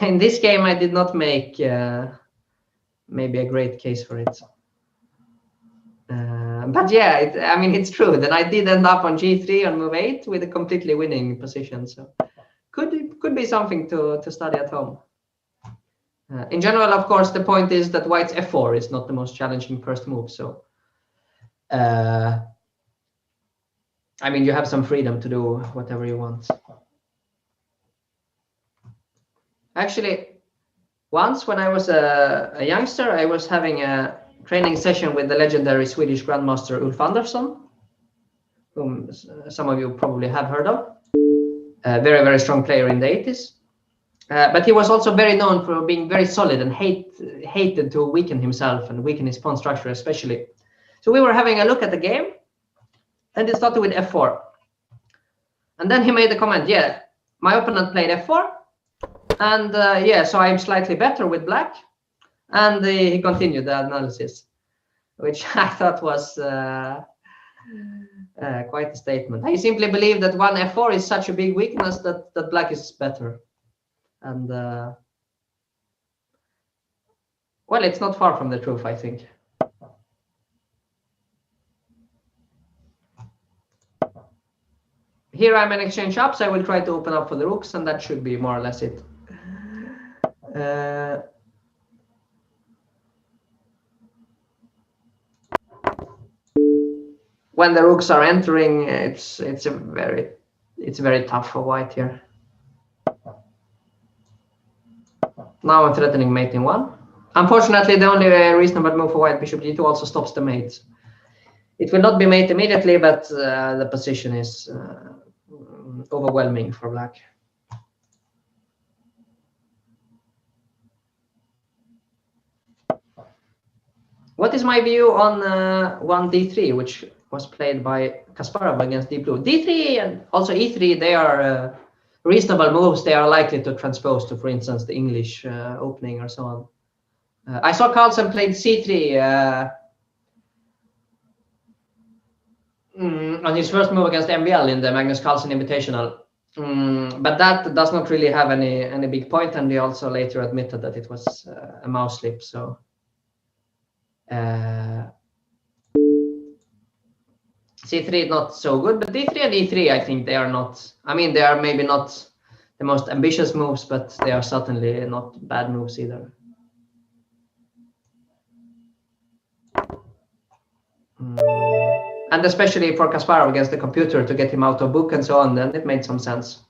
in this game, I did not make maybe a great case for it. But yeah, I mean, it's true. Then I did end up on g3 on move 8 with a completely winning position. So could be something to study at home. In general, of course, the point is that white's f4 is not the most challenging first move. So I mean, you have some freedom to do whatever you want. Actually, once when I was a youngster, I was having a training session with the legendary Swedish grandmaster Ulf Andersson, whom some of you probably have heard of. A very, very strong player in the 80s. But he was also very known for being very solid and hated to weaken himself and weaken his pawn structure especially. So we were having a look at the game. And it started with f4. And then he made the comment, yeah, my opponent played f4, and yeah, so I'm slightly better with black. And he continued the analysis, which I thought was quite a statement. I simply believe that one f4 is such a big weakness that black is better. And well, it's not far from the truth, I think. Here I'm in exchange ups. I will try to open up for the rooks, and that should be more or less it. When the rooks are entering, it's very tough for white here. Now I'm threatening mate in 1. Unfortunately, the only reasonable move for white bishop g2 also stops the mate. It will not be mate immediately, but the position is overwhelming for black. What is my view on 1 d3, which was played by Kasparov against deep blue? d3 and also e3, they are reasonable moves. They are likely to transpose to, for instance, the English opening or so on. I saw Carlsen played c3 on his first move against MVL in the Magnus Carlsen Invitational. But that does not really have any big point, and he also later admitted that it was a mouse slip. So c3 not so good, but d3 and e3, I think they are not. I mean, they are maybe not the most ambitious moves, but they are certainly not bad moves either. And especially for Kasparov against the computer, to get him out of book and so on, then it made some sense.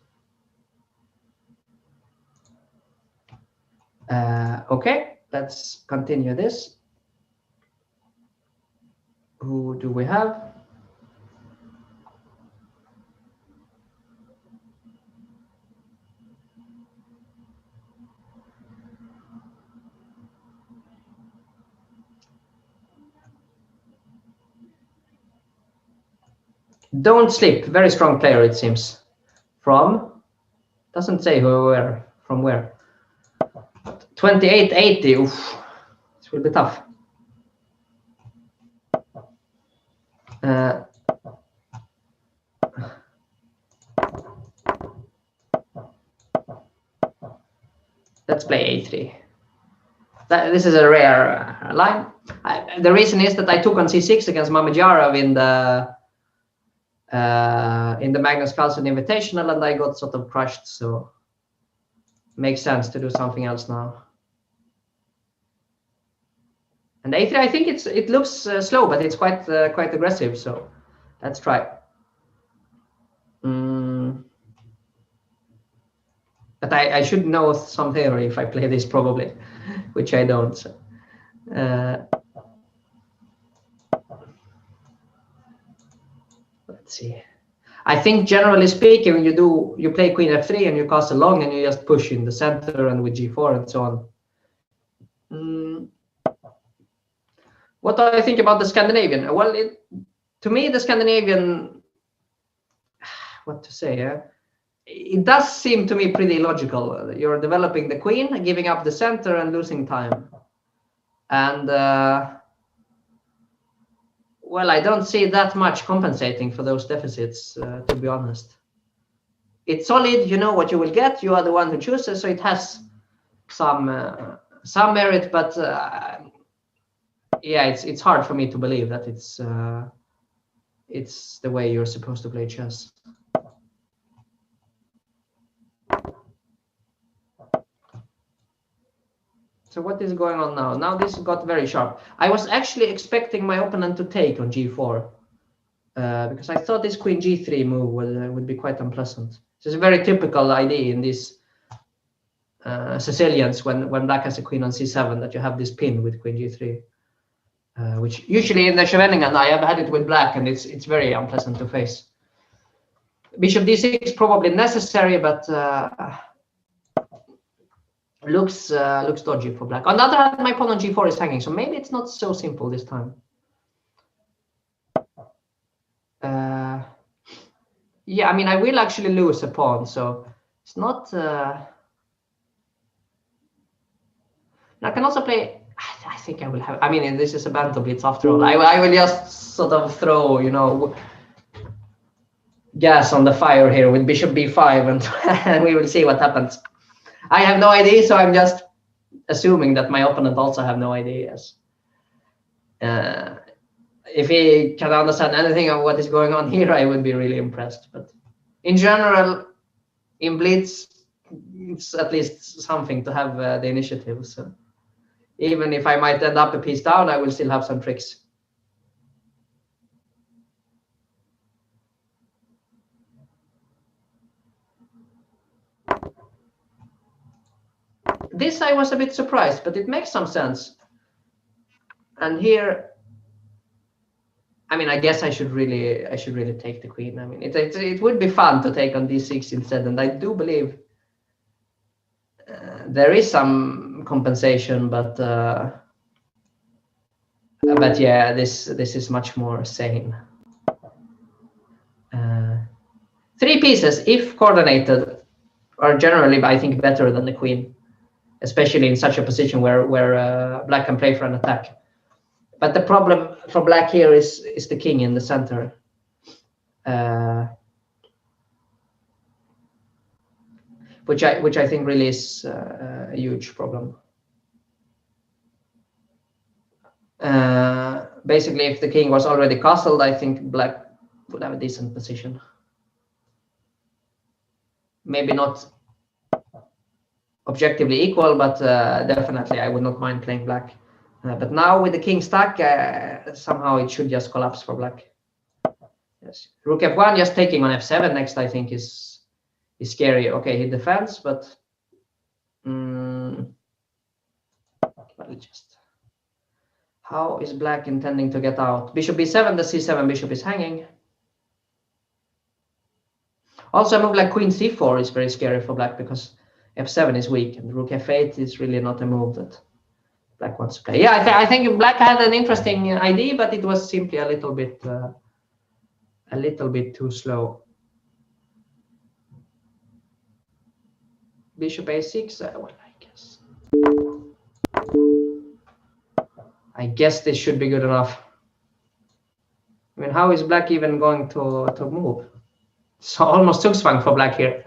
Okay, let's continue this. Who do we have? Don't Sleep, very strong player, it seems. From, doesn't say where, from where. 2880, oof, this will be tough. Let's play a3. This is a rare line. The reason is that I took on c6 against Mamedyarov in the Magnus Carlsen Invitational, and I got sort of crushed, so makes sense to do something else now. And a3, I think it looks slow, but it's quite aggressive, so let's try. But I should know some theory if I play this, probably, which I don't. So. Let's see. I think generally speaking, you play queen f3 and you castle long and you just push in the center and with g4 and so on. What do I think about the Scandinavian? Well, to me, the Scandinavian, what to say? It does seem to me pretty logical. You're developing the queen, giving up the center and losing time. And well, I don't see that much compensating for those deficits, to be honest. It's solid, you know what you will get. You are the one who chooses, so it has some merit. But yeah, it's hard for me to believe that it's the way you're supposed to play chess. So what is going on now? Now this got very sharp. I was actually expecting my opponent to take on g4 because I thought this queen g3 move would be quite unpleasant. This is a very typical idea in these Sicilians when black has a queen on c7, that you have this pin with queen g3, which usually in the Scheveningen I have had it with black, and it's very unpleasant to face. Bishop d6 is probably necessary, but looks dodgy for black. On the other hand, my pawn on g4 is hanging, so maybe it's not so simple this time. Yeah, I mean, I will actually lose a pawn, so it's not... I can also play... I think I will have... I mean, this is a Banter Blitz after all. I will just sort of throw, you know, gas on the fire here with bishop b5, and we will see what happens. I have no idea, so I'm just assuming that my opponent also have no ideas. If he can understand anything of what is going on here, I would be really impressed. But in general, in Blitz, it's at least something to have the initiative. So even if I might end up a piece down, I will still have some tricks. This I was a bit surprised, but it makes some sense. And here, I mean, I guess I should really take the queen. I mean, it would be fun to take on d6 instead, and I do believe there is some compensation, but yeah, this is much more sane. 3 pieces, if coordinated, are generally, I think, better than the queen, especially in such a position where black can play for an attack. But the problem for black here is the king in the center. Which I think really is a huge problem. Basically, if the king was already castled, I think black would have a decent position. Maybe not objectively equal, but definitely I would not mind playing black. But now with the king stack, somehow it should just collapse for black. Yes, rook f1 just taking on f7 next, I think is scary. Okay, he defends, but just how is black intending to get out? Bishop b7, the c7 bishop is hanging. Also, a move like queen c4 is very scary for black because f7 is weak, and rook f8 is really not a move that black wants to play. Yeah, I think black had an interesting idea, but it was simply a little bit too slow. Bishop a6. Well, I guess this should be good enough. I mean, how is black even going to move? So almost zugzwang for black here.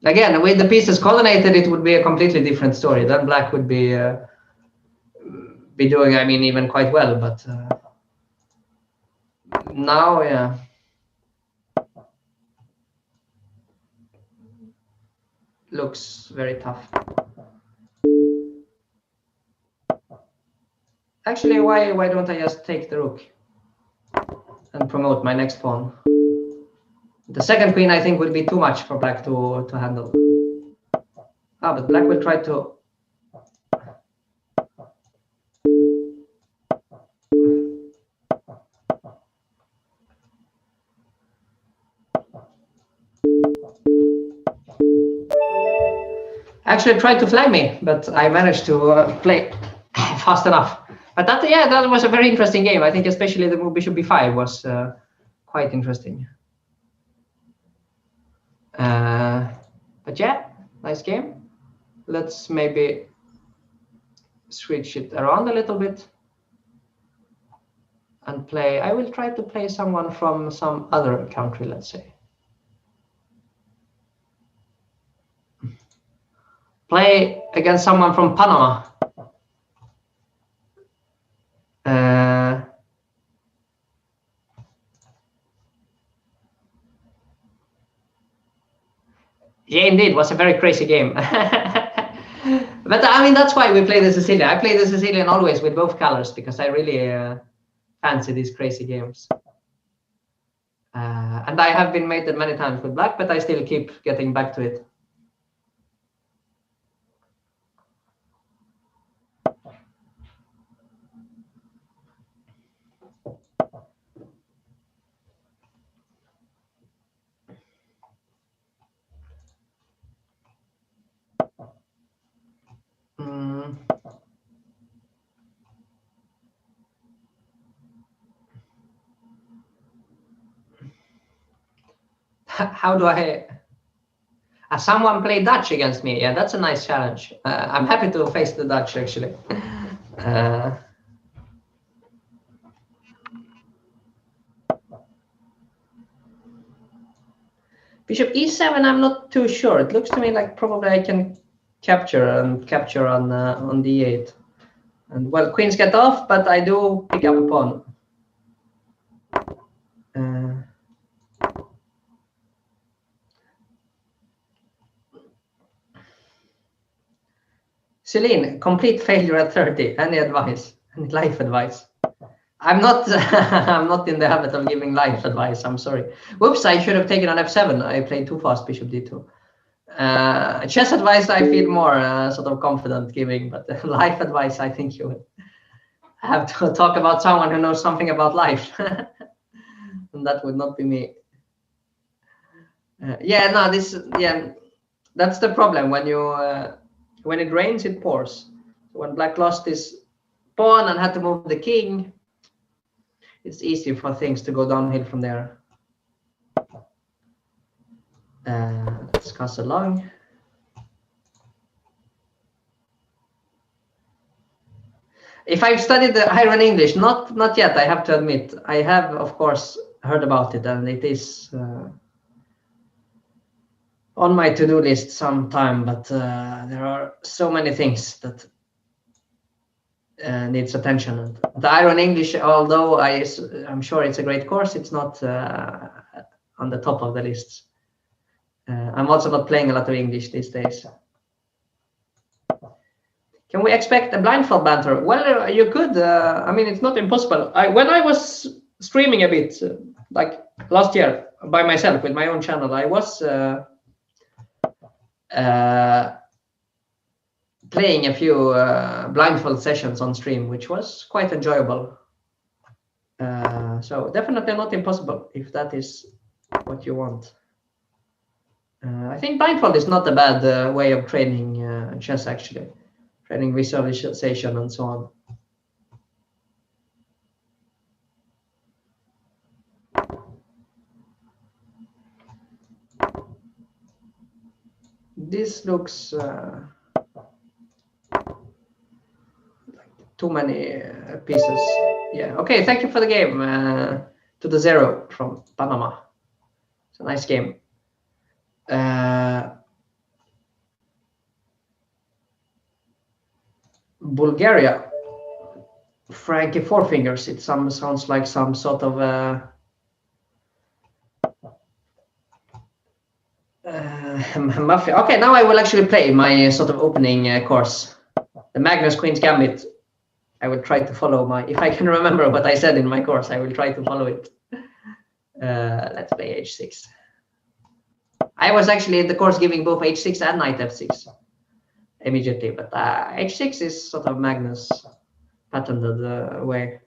Again, with the pieces coordinated, it would be a completely different story. Then black would be doing, I mean, even quite well. But now, yeah. Looks very tough. Actually, why don't I just take the rook and promote my next pawn? The second queen, I think, will be too much for black to handle. But black will try to... Actually tried to flag me, but I managed to play fast enough. But that was a very interesting game. I think especially the move bishop b5 was quite interesting. But yeah, nice game. Let's maybe switch it around a little bit and play. I will try to play someone from some other country, let's say. Play against someone from Panama. Yeah, indeed, it was a very crazy game. But I mean, that's why we play the Sicilian. I play the Sicilian always with both colors because I really fancy these crazy games. And I have been mated many times with black, but I still keep getting back to it. How do I... someone play Dutch against me. Yeah, that's a nice challenge. I'm happy to face the Dutch, actually. Bishop e7, I'm not too sure. It looks to me like probably I can capture on d8. And well, queens get off, but I do pick up a pawn. Celine, complete failure at 30. Any advice? Any life advice? I'm not I'm not in the habit of giving life advice. I'm sorry. Whoops, I should have taken on f7. I played too fast, bishop d2. Chess advice, I feel more sort of confident giving, but life advice, I think you would have to talk about someone who knows something about life. And that would not be me. Yeah, no, that's the problem. When you when it rains, it pours. When black lost his pawn and had to move the king, it's easy for things to go downhill from there. Let's castle long. If I've studied the Iron English, not yet, I have to admit. I have, of course, heard about it, and it is on my to-do list sometime, but there are so many things that needs attention. And the Iron English, although I'm sure it's a great course, it's not on the top of the lists. I'm also not playing a lot of English these days. Can we expect a blindfold banter? Well, you could. I mean, it's not impossible. When I was streaming a bit, like last year by myself with my own channel, I was playing a few blindfold sessions on stream, which was quite enjoyable. So definitely not impossible if that is what you want. I think blindfold is not a bad way of training chess, actually. Training visualization and so on. This looks like too many pieces. Yeah. Okay. Thank you for the game. To the Zero from Panama. It's a nice game. Bulgaria. Frankie Four Fingers. It sounds like some sort of mafia. Okay, now I will actually play my sort of opening course. The Magnus Queen's Gambit. I will try to follow if I can remember what I said in my course, I will try to follow it. Let's play h6. I was actually in the course giving both h6 and knight f6 immediately, but h6 is sort of Magnus patented way.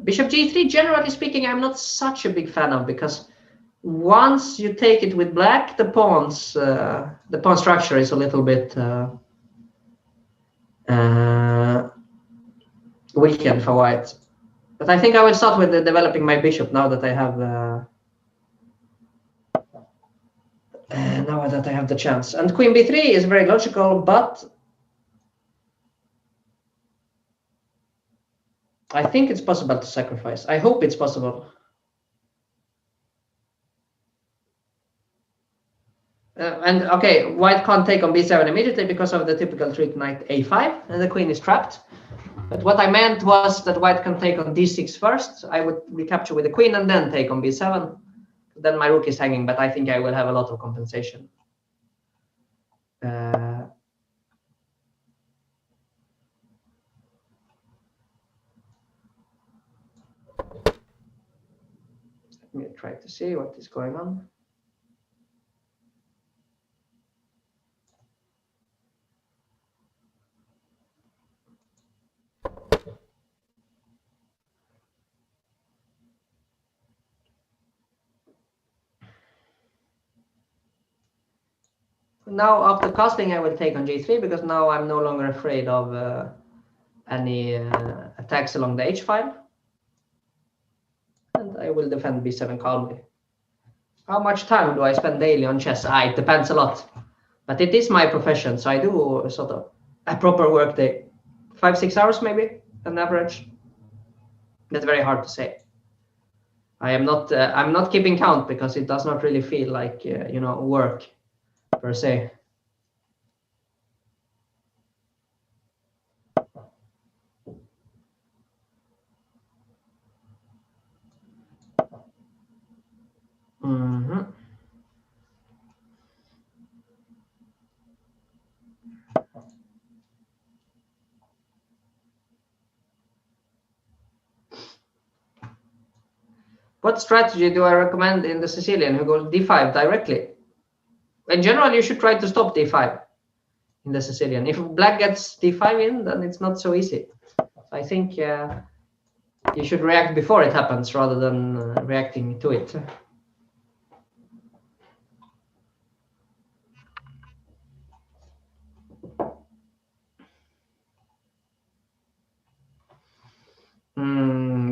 Bishop g3, generally speaking, I'm not such a big fan of, because once you take it with black, the pawn structure is a little bit weakened for white. But I think I will start with developing my bishop now that I have the chance. And queen b3 is very logical, but I think it's possible to sacrifice. I hope it's possible. And okay, white can't take on b7 immediately because of the typical trick knight a5, and the queen is trapped. But what I meant was that white can take on d6 first. I would recapture with the queen and then take on b7. Then my rook is hanging, but I think I will have a lot of compensation. Let me try to see what is going on. Now, after castling, I will take on g3, because now I'm no longer afraid of any attacks along the h file. and I will defend b7 calmly. How much time do I spend daily on chess? It depends a lot, but it is my profession, so I do sort of a proper work day. 5-6 hours maybe on average. That's very hard to say. I'm not keeping count because it does not really feel like work per se. What strategy do I recommend in the Sicilian who goes d5 directly? In general, you should try to stop d5 in the Sicilian. If black gets d5 in, then it's not so easy. I think you should react before it happens rather than reacting to it.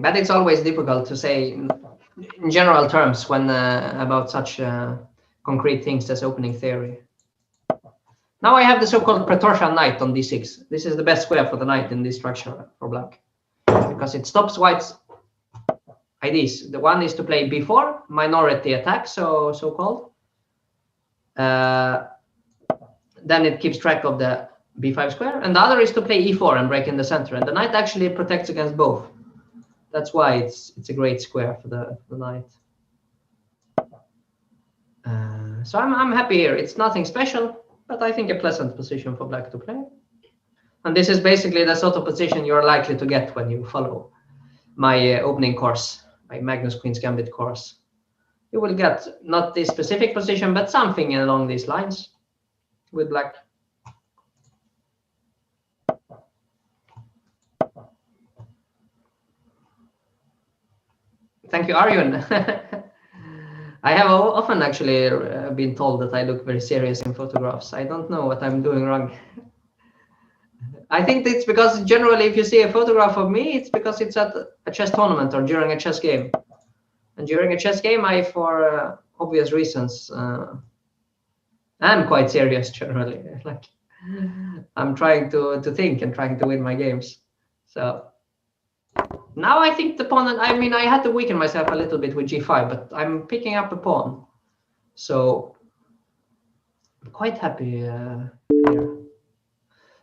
But it's always difficult to say in general terms when about such concrete things as opening theory. Now I have the so-called Praetorian knight on d6. This is the best square for the knight in this structure for black because it stops white's ideas. The one is to play b4, minority attack, so-called. Then it keeps track of the b5 square, and the other is to play e4 and break in the center. And the knight actually protects against both. That's why it's a great square for the knight. So I'm happy here. It's nothing special, but I think a pleasant position for black to play. And this is basically the sort of position you're likely to get when you follow my opening course, my Magnus Queen's Gambit course. You will get not this specific position, but something along these lines with black. Thank you, Arjun. I have often actually been told that I look very serious in photographs. I don't know what I'm doing wrong. I think it's because generally if you see a photograph of me, it's because it's at a chess tournament or during a chess game. And during a chess game, I, for obvious reasons, am quite serious generally. Like I'm trying to think and trying to win my games. So now I think the pawn, I mean, I had to weaken myself a little bit with g5, but I'm picking up a pawn. So I'm quite happy here.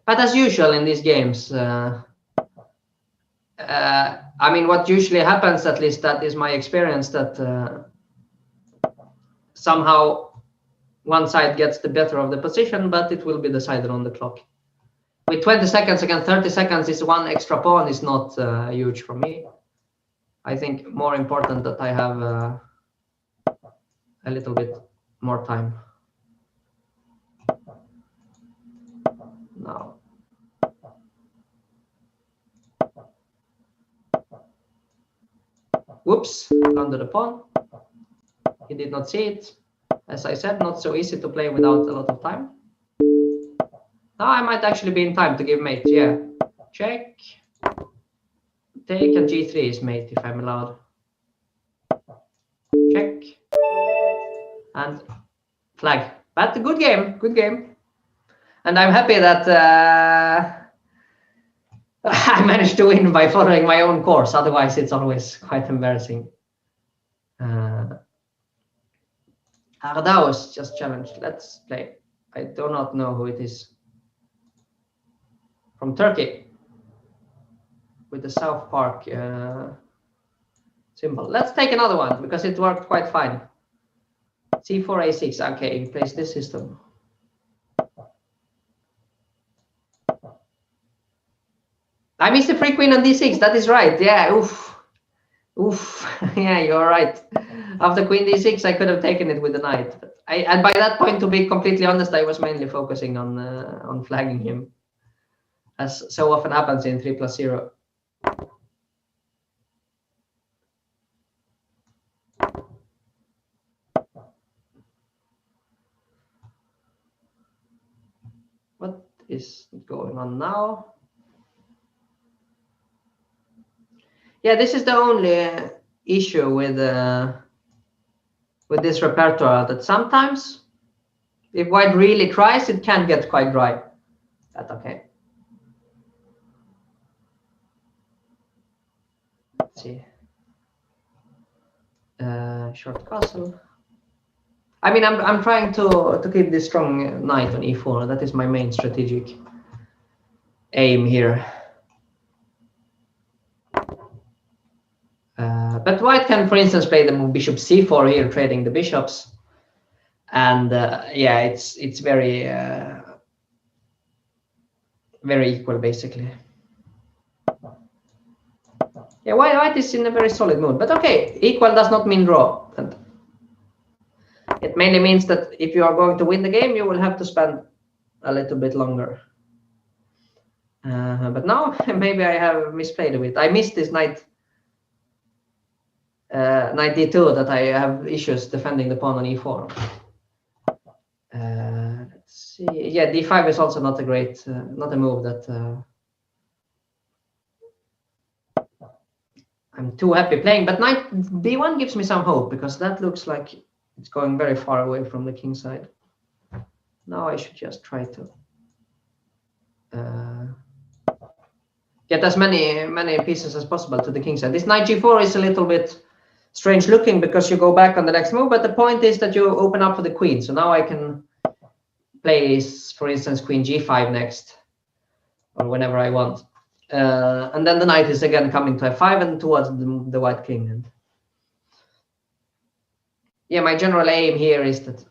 But as usual in these games, I mean, what usually happens, at least that is my experience, that somehow one side gets the better of the position, but it will be decided on the clock. With 20 seconds against 30 seconds, is one extra pawn is not huge for me. I think more important that I have a little bit more time. Now. Whoops, under the pawn. He did not see it. As I said, not so easy to play without a lot of time. Now I might actually be in time to give mate. Yeah. Check. Take, and g3 is mate if I'm allowed. Check. And flag. But good game. Good game. And I'm happy that I managed to win by following my own course. Otherwise, it's always quite embarrassing. Arda was just challenged. Let's play. I do not know who it is. From Turkey. With the South Park symbol. Let's take another one because it worked quite fine. C4, A6. Okay, he plays this system. I missed the free queen on d6. That is right. Yeah. Oof. Oof. Yeah, you're right. After queen d6, I could have taken it with the knight. But and by that point, to be completely honest, I was mainly focusing on flagging him, as so often happens in 3+0. What is going on now? Yeah, this is the only issue with this repertoire that sometimes, if white really tries, it can get quite dry. That's okay. Let's see. Short castle. I mean, I'm trying to keep this strong knight on e4. That is my main strategic aim here. But white can, for instance, play the move bishop c4 here, trading the bishops, and yeah, it's very very equal basically. Yeah, white is in a very solid mood, but okay, equal does not mean draw. And it mainly means that if you are going to win the game, you will have to spend a little bit longer. But now maybe I have misplayed a bit. I missed this knight d2 that I have issues defending the pawn on e4. Let's see. Yeah, d5 is also not a great, not a move that I'm too happy playing. But knight b1 gives me some hope because that looks like it's going very far away from the king side. Now I should just try to get as many pieces as possible to the king side. This knight g4 is a little bit strange looking because you go back on the next move, but the point is that you open up for the queen. So now I can play, for instance, queen g5 next, or whenever I want. And then the knight is again coming to f5 and towards the white king. And yeah, my general aim here is that,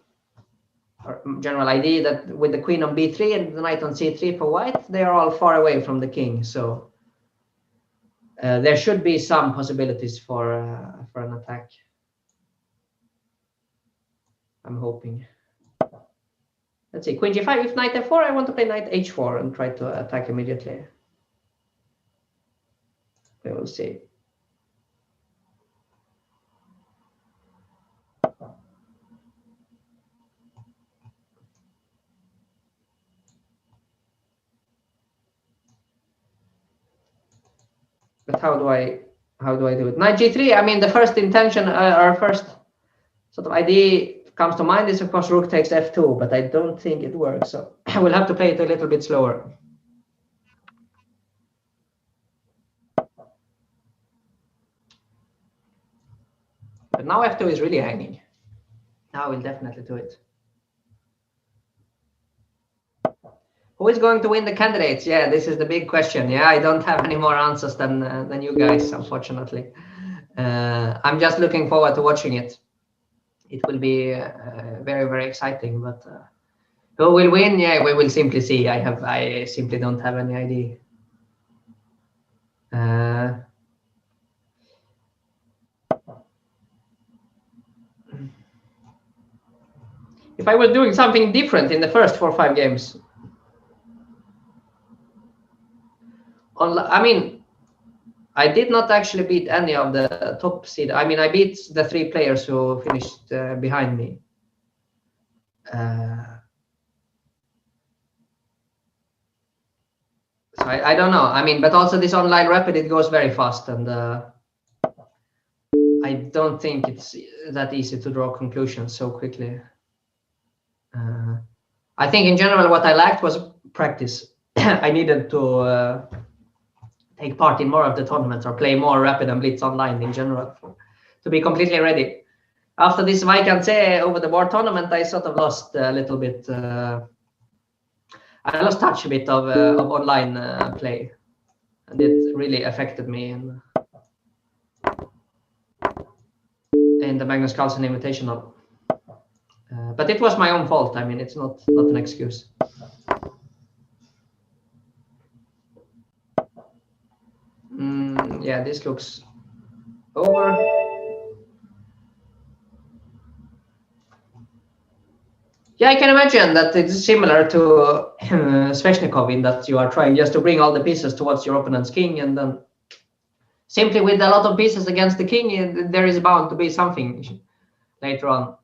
or general idea that with the queen on b3 and the knight on c3 for white, they are all far away from the king. So there should be some possibilities for an attack. I'm hoping. Let's see, queen g5. If knight f4, I want to play knight h4 and try to attack immediately. We will see. But how do I do it? Knight g3. I mean, the first intention, our first sort of idea comes to mind is of course rook takes f2, but I don't think it works. So I will have to play it a little bit slower. But now f2 is really hanging. Now I will definitely do it. Who is going to win the candidates? Yeah, this is the big question. Yeah, I don't have any more answers than you guys, unfortunately. I'm just looking forward to watching it. It will be very, very exciting. But who will win? Yeah, we will simply see. I simply don't have any idea. If I was doing something different in the first 4 or 5 games, I mean, I did not actually beat any of the top seed. I mean, I beat the 3 players who finished behind me. So I don't know. I mean, but also this online rapid, it goes very fast, and I don't think it's that easy to draw conclusions so quickly. I think in general what I lacked was practice. I needed to take part in more of the tournaments or play more rapid and blitz online in general to be completely ready. After this Vaikansé over the board tournament, I sort of lost a little bit. I lost touch a bit of online play, and it really affected me in the Magnus Carlsen Invitational. But it was my own fault. I mean, it's not an excuse. Yeah, this looks over. Yeah, I can imagine that it's similar to Sveshnikov in that you are trying just to bring all the pieces towards your opponent's king, and then simply with a lot of pieces against the king, there is bound to be something later on.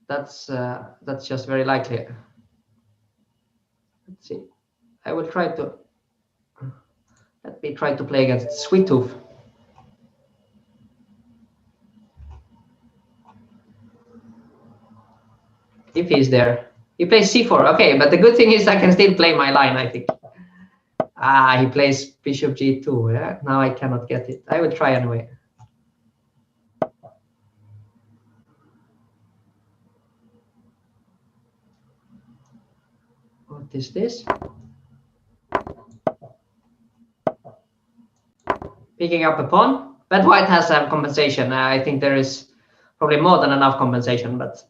That's just very likely. Let's see. I will try to. Let me try to play against Sweet Tooth. If he's there. He plays c4. Okay, but the good thing is I can still play my line, I think. Ah, he plays bishop g2. Yeah, now I cannot get it. I will try anyway. What is this? Picking up a pawn. But white has to have compensation. I think there is probably more than enough compensation, but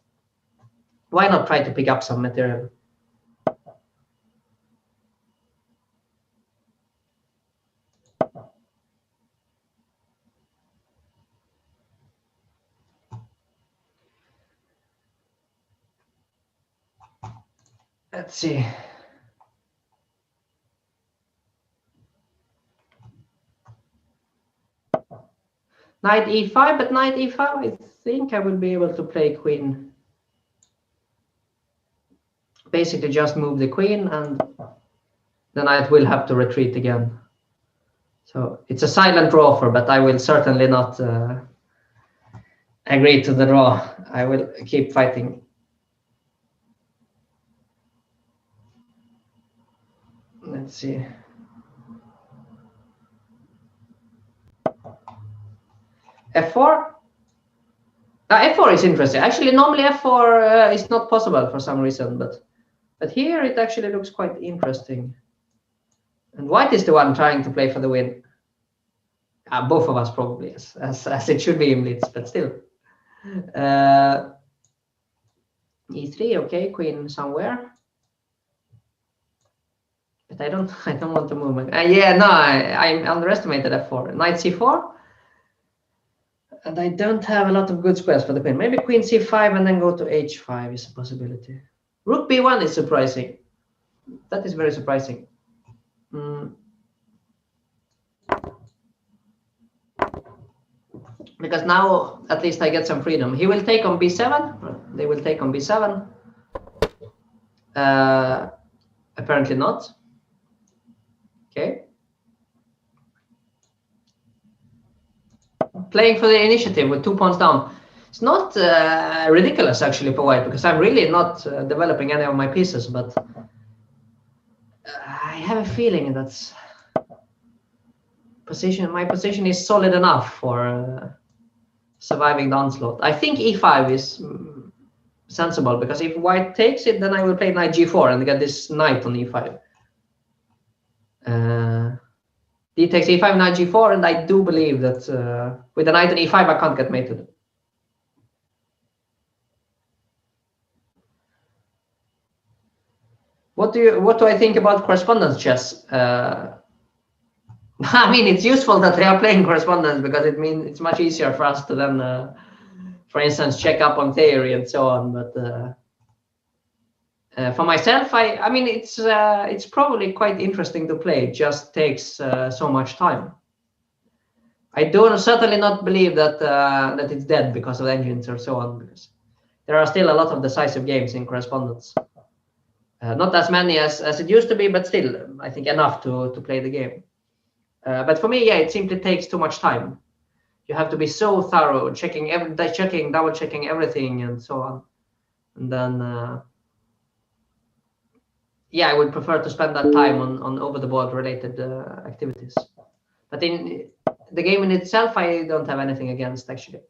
why not try to pick up some material? Let's see. Knight e5, but knight e5, I think I will be able to play queen. Basically just move the queen and the knight will have to retreat again. So it's a silent draw for, but I will certainly not agree to the draw. I will keep fighting. Let's see. f4. F4 is interesting. Actually, normally f4 is not possible for some reason, but here it actually looks quite interesting. And white is the one trying to play for the win. Both of us probably, as it should be in Blitz, but still. E3, okay, queen somewhere. But I don't want to move. Yeah, no, I underestimated f4. Knight c4. And I don't have a lot of good squares for the queen. Maybe queen c5 and then go to h5 is a possibility. Rook b1 is surprising. That is very surprising. Because now at least I get some freedom. He will take on b7. They will take on b7. Apparently not. Okay. Playing for the initiative with 2 pawns down. It's not ridiculous actually for white, because I'm really not developing any of my pieces, but I have a feeling that's my position is solid enough for surviving the onslaught. I think e5 is sensible, because if white takes it, then I will play knight g4 and get this knight on e5. D takes e5, knight g4, and I do believe that with the knight on e5 I can't get mated. What do I think about correspondence chess? I mean, it's useful that they are playing correspondence, because it means it's much easier for us to then, for instance, check up on theory and so on. But for myself, I mean, it's probably quite interesting to play. It just takes so much time. I do certainly not believe that that it's dead because of engines or so on, because there are still a lot of decisive games in correspondence. Not as many as it used to be, but still, I think enough to play the game. But for me, yeah, it simply takes too much time. You have to be so thorough, double checking everything, and so on. And then, yeah, I would prefer to spend that time on over-the-board related activities. But in the game in itself, I don't have anything against, actually.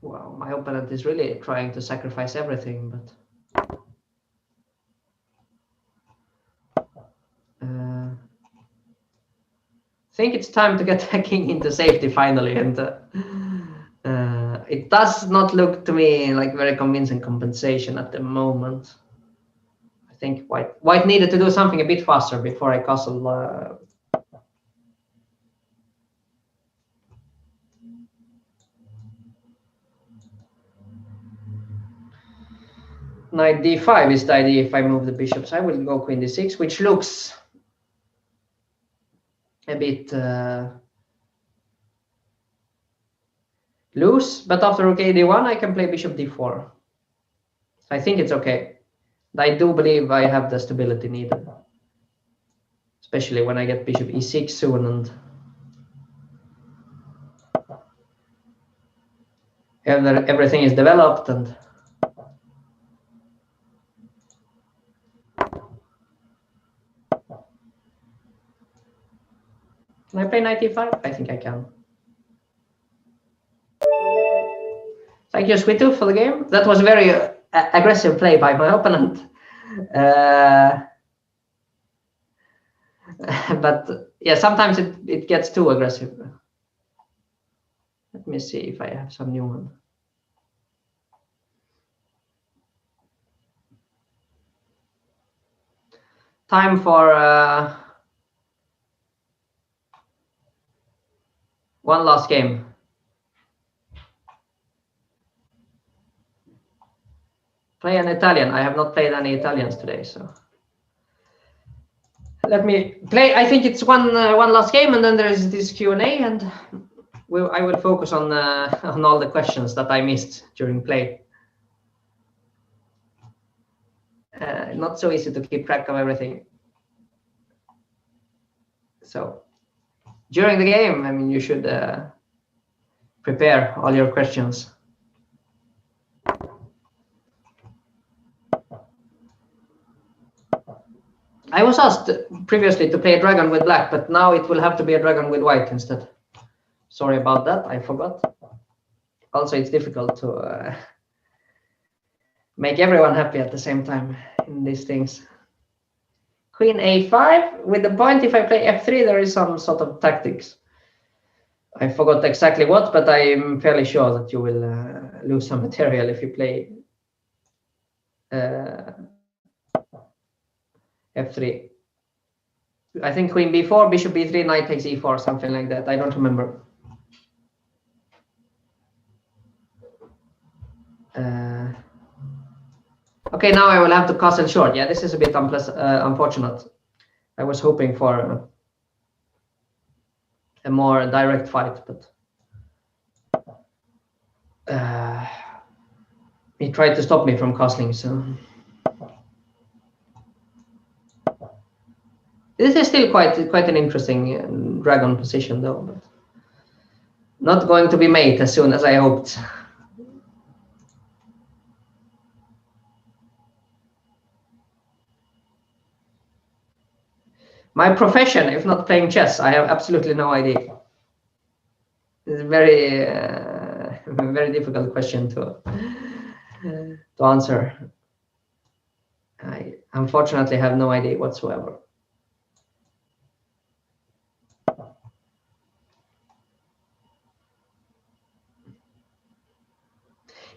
Wow, my opponent is really trying to sacrifice everything, but I think it's time to get the king into safety finally, and it does not look to me like very convincing compensation at the moment. I think white needed to do something a bit faster before I castle. Knight d5 is the idea if I move the bishops. I will go queen d6, which looks a bit loose, but after rook a d1 I can play bishop d4. So I think it's okay. I do believe I have the stability needed, especially when I get bishop e6 soon and everything is developed. And can I play knight e5? I think I can. Thank you, Sweetu, for the game. That was a very aggressive play by my opponent. But yeah, sometimes it gets too aggressive. Let me see if I have some new one. Time for one last game. Play an Italian. I have not played any Italians today, so let me play. I think it's one last game, and then there is this Q&A, and I will focus on all the questions that I missed during play. Not so easy to keep track of everything. So during the game, I mean, you should prepare all your questions. I was asked previously to play a dragon with black, but now it will have to be a dragon with white instead. Sorry about that, I forgot. Also, it's difficult to make everyone happy at the same time in these things. Queen a5 with the point. If I play f3, there is some sort of tactics. I forgot exactly what, but I'm fairly sure that you will lose some material if you play f3. I think queen b4, bishop b3, knight takes e4, something like that. I don't remember. Okay, now I will have to castle short. Yeah, this is a bit unfortunate. I was hoping for a more direct fight, but he tried to stop me from castling. So this is still quite an interesting dragon position, though, but not going to be made as soon as I hoped. My profession, if not playing chess, I have absolutely no idea. It's a very, very difficult question to answer. I unfortunately have no idea whatsoever.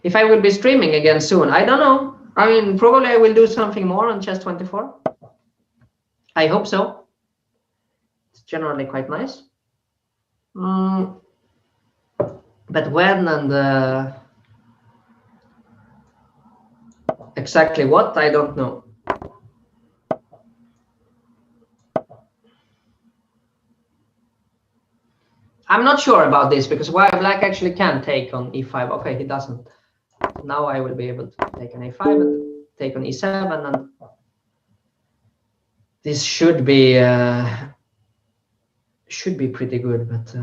If I will be streaming again soon, I don't know. I mean, probably I will do something more on Chess24. I hope so. It's generally quite nice. But when and exactly what, I don't know. I'm not sure about this because white black actually can take on e5. Okay, he doesn't. Now I will be able to take on a5 and take on e7, and this should be pretty good. But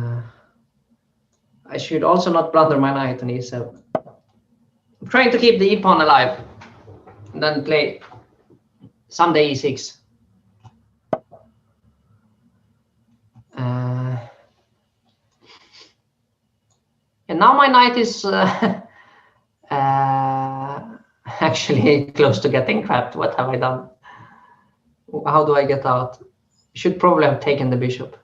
I should also not blunder my knight on e7. I'm trying to keep the e-pawn alive, and then play someday e6. And now my knight is actually close to getting trapped. What have I done? How do I get out? Should probably have taken the bishop.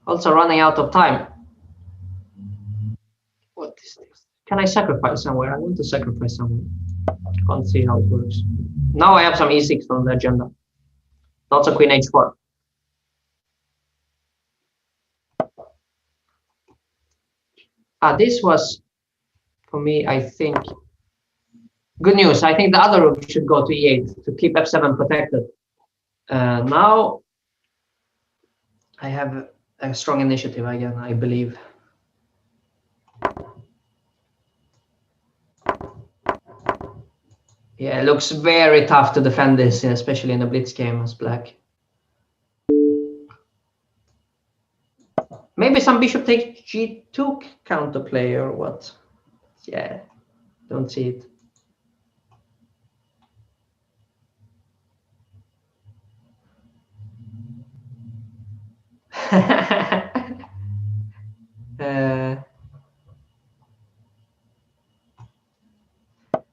Also running out of time. What is this? Can I sacrifice somewhere? I want to sacrifice somewhere. Can't see how it works. Now I have some e6 on the agenda. Also queen h4. This was, for me, I think, good news. I think the other rook should go to e8 to keep f7 protected. Now I have a strong initiative again, I believe. Yeah, it looks very tough to defend this, especially in a blitz game as black. Maybe some bishop takes g2 counterplay or what? Yeah, don't see it.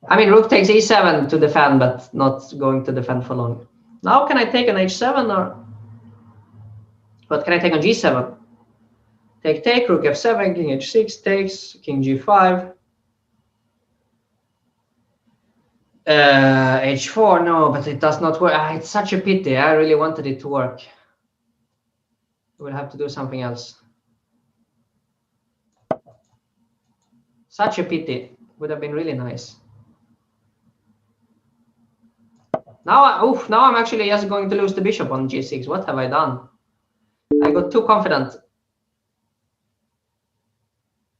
I mean, rook takes e7 to defend, but not going to defend for long. Now can I take an h7 or what can I take on g7? Take, rook f7, king h6 takes, king g5. H4, no, but it does not work. It's such a pity. I really wanted it to work. We'll have to do something else. Such a pity. Would have been really nice. Now, now I'm actually just going to lose the bishop on g6. What have I done? I got too confident.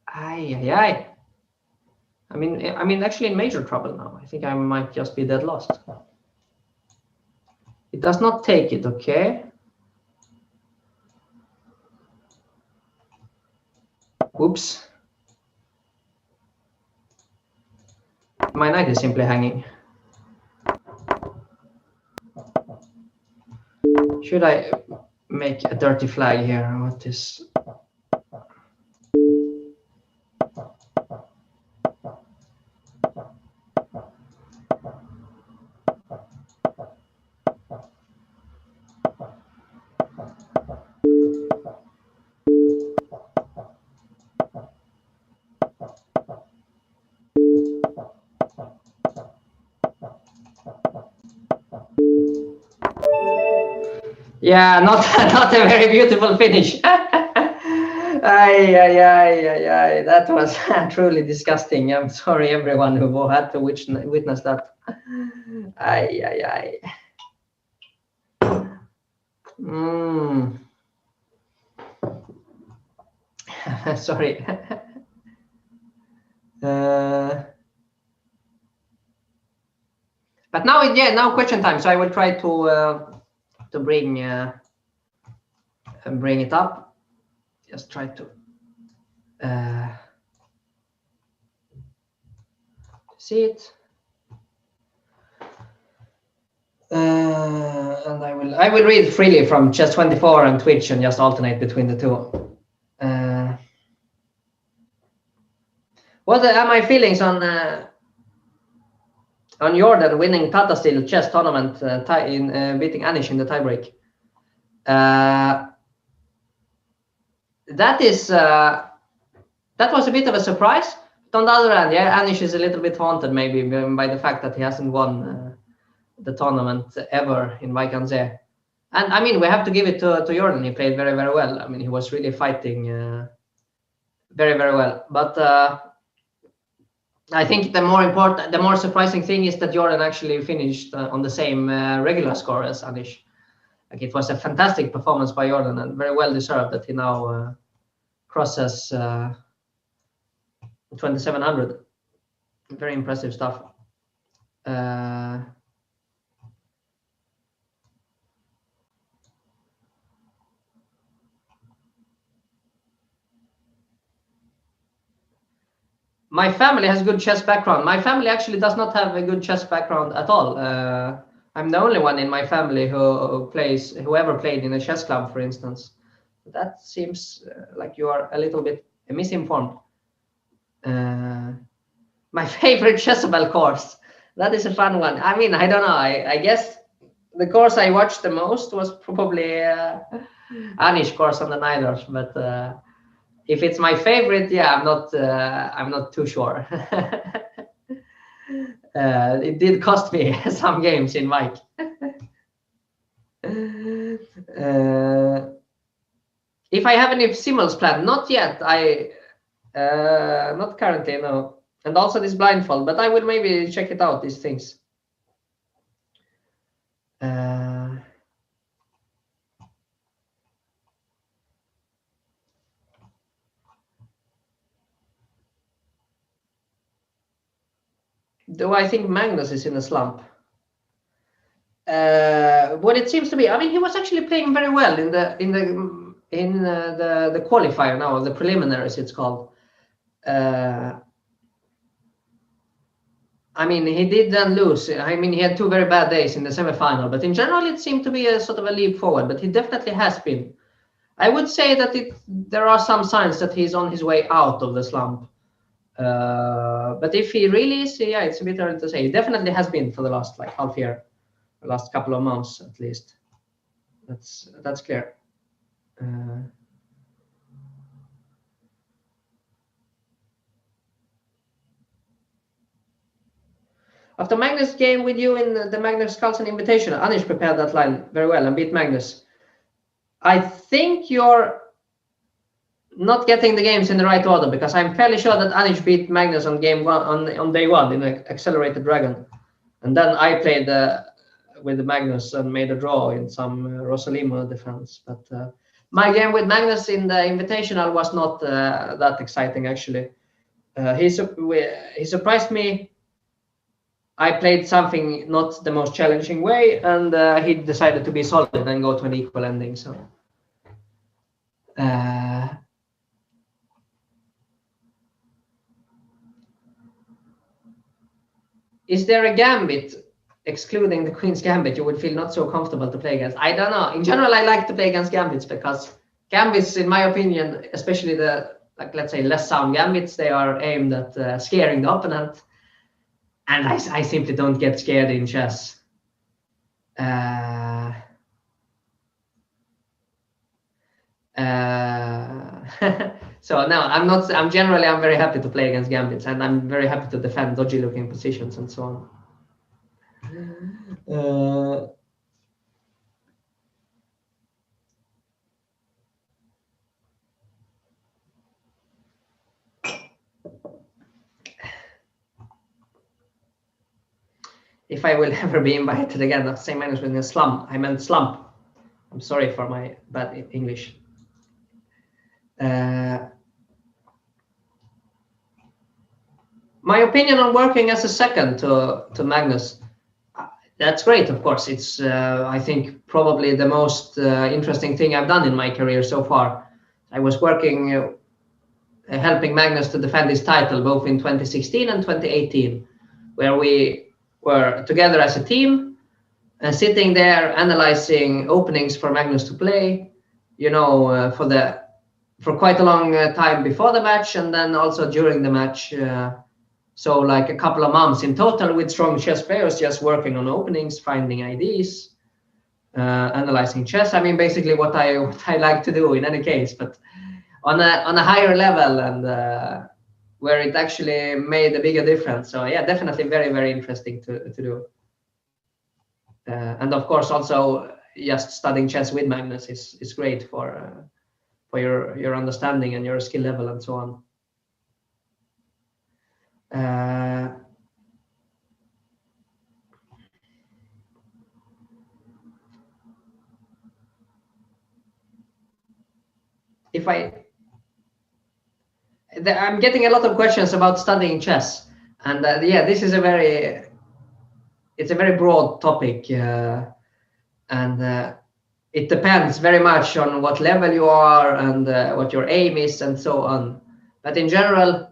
Ay. I mean, actually in major trouble now. I think I might just be dead lost. It does not take it, okay? Oops. My knight is simply hanging. Should I make a dirty flag here? What is... Yeah, not a very beautiful finish. Ay. That was truly disgusting. I'm sorry, everyone who had to witness that. Ay. Sorry. But now, yeah, now question time. So I will try to bring it up. Just try to see it. And I will read freely from Chess24 and Twitch and just alternate between the two. What are my feelings on Jordan winning Tata Steel chess tournament in beating Anish in the tiebreak? That was a bit of a surprise. But on the other hand, yeah, Anish is a little bit haunted maybe by the fact that he hasn't won the tournament ever in Vaikanze. And I mean, we have to give it to Jordan. He played very, very well. I mean, he was really fighting very, very well. But I think the more surprising thing is that Jordan actually finished on the same regular score as Anish. Like, it was a fantastic performance by Jordan and very well deserved that he now crosses 2700. Very impressive stuff. My family has good chess background. My family actually does not have a good chess background at all. I'm the only one in my family who ever played in a chess club, for instance. That seems like you are a little bit misinformed. My favorite Chessabelle course. That is a fun one. I mean, I don't know. I guess the course I watched the most was probably Anish course on the Niders, but if it's my favorite, yeah, I'm not too sure. It did cost me some games in Mike. If I have any simuls planned, not yet. Not currently, no. And also this blindfold, but I will maybe check it out, these things. Do I think Magnus is in a slump? What it seems to be, I mean, he was actually playing very well in the qualifier now, the preliminaries it's called. I mean, he did then lose. I mean, he had 2 very bad days in the semifinal, but in general, it seemed to be a sort of a leap forward. But he definitely has been. I would say that there are some signs that he's on his way out of the slump. But if he really is, yeah, it's a bit early to say. He definitely has been for the last half year, the last couple of months at least. That's clear. After Magnus' game with you in the Magnus Carlsen Invitational, Anish prepared that line very well and beat Magnus. I think you're not getting the games in the right order, because I'm fairly sure that Anish beat Magnus on game 1 on day 1 in an Accelerated Dragon, and then I played with Magnus and made a draw in some Rosalimo defense. But my game with Magnus in the Invitational was not that exciting actually. He surprised me. I played something not the most challenging way, and he decided to be solid and go to an equal ending. So, is there a gambit, excluding the Queen's Gambit, you would feel not so comfortable to play against? I don't know. In general, I like to play against gambits, because gambits, in my opinion, especially the let's say less sound gambits, they are aimed at scaring the opponent. And I simply don't get scared in chess. So no, I'm generally very happy to play against gambits, and I'm very happy to defend dodgy looking positions and so on. If I will ever be invited again, the same Magnus with a slump. I meant slump. I'm sorry for my bad English. My opinion on working as a second to Magnus, that's great, of course. It's, I think, probably the most interesting thing I've done in my career so far. I was working, helping Magnus to defend his title both in 2016 and 2018, where we were together as a team and sitting there analyzing openings for Magnus to play, you know, for quite a long time before the match, and then also during the match. So like a couple of months in total with strong chess players, just working on openings, finding IDs, analyzing chess. I mean, basically what I like to do in any case, but on a higher level, and where it actually made a bigger difference. So yeah, definitely very, very interesting to do. And of course, also just studying chess with Magnus is great for your understanding and your skill level and so on. I'm getting a lot of questions about studying chess, and yeah, this is it's a very broad topic, and it depends very much on what level you are and what your aim is and so on. But in general,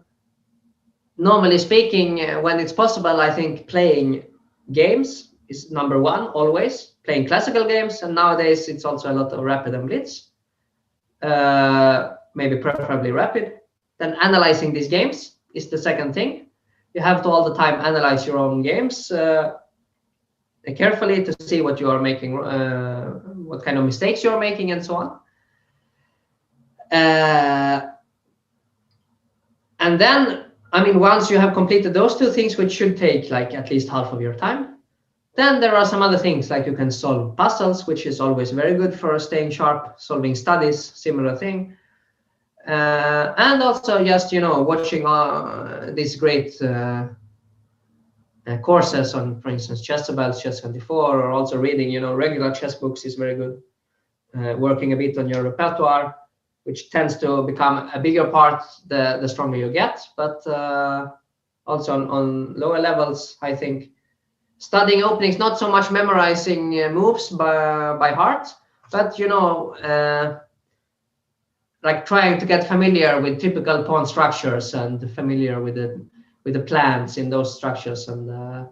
normally speaking, when it's possible, I think playing games is number one, always. Playing classical games, and nowadays it's also a lot of rapid and blitz, maybe preferably rapid. Then analyzing these games is the second thing. You have to all the time analyze your own games carefully to see what you are making, what kind of mistakes you are making, and so on. And then, I mean, once you have completed those two things, which should take like at least half of your time, then there are some other things, like you can solve puzzles, which is always very good for staying sharp. Solving studies, similar thing. And also just, you know, watching these great courses on, for instance, Chess About, Chess 24, or also reading, you know, regular chess books is very good. Working a bit on your repertoire, which tends to become a bigger part the stronger you get. But also on lower levels, I think studying openings, not so much memorizing moves by heart, but like trying to get familiar with typical pawn structures and familiar with the plans in those structures, and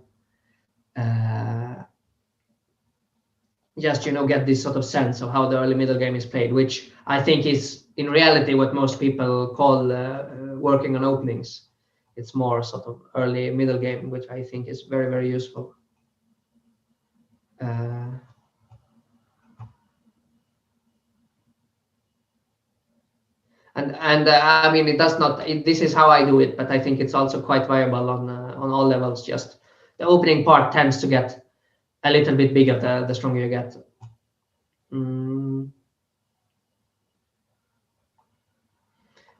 just get this sort of sense of how the early middle game is played, which I think is in reality what most people call working on openings. It's more sort of early middle game, which I think is very, very useful. And I mean, it does not. This is how I do it, but I think it's also quite viable on all levels. Just the opening part tends to get a little bit bigger the stronger you get.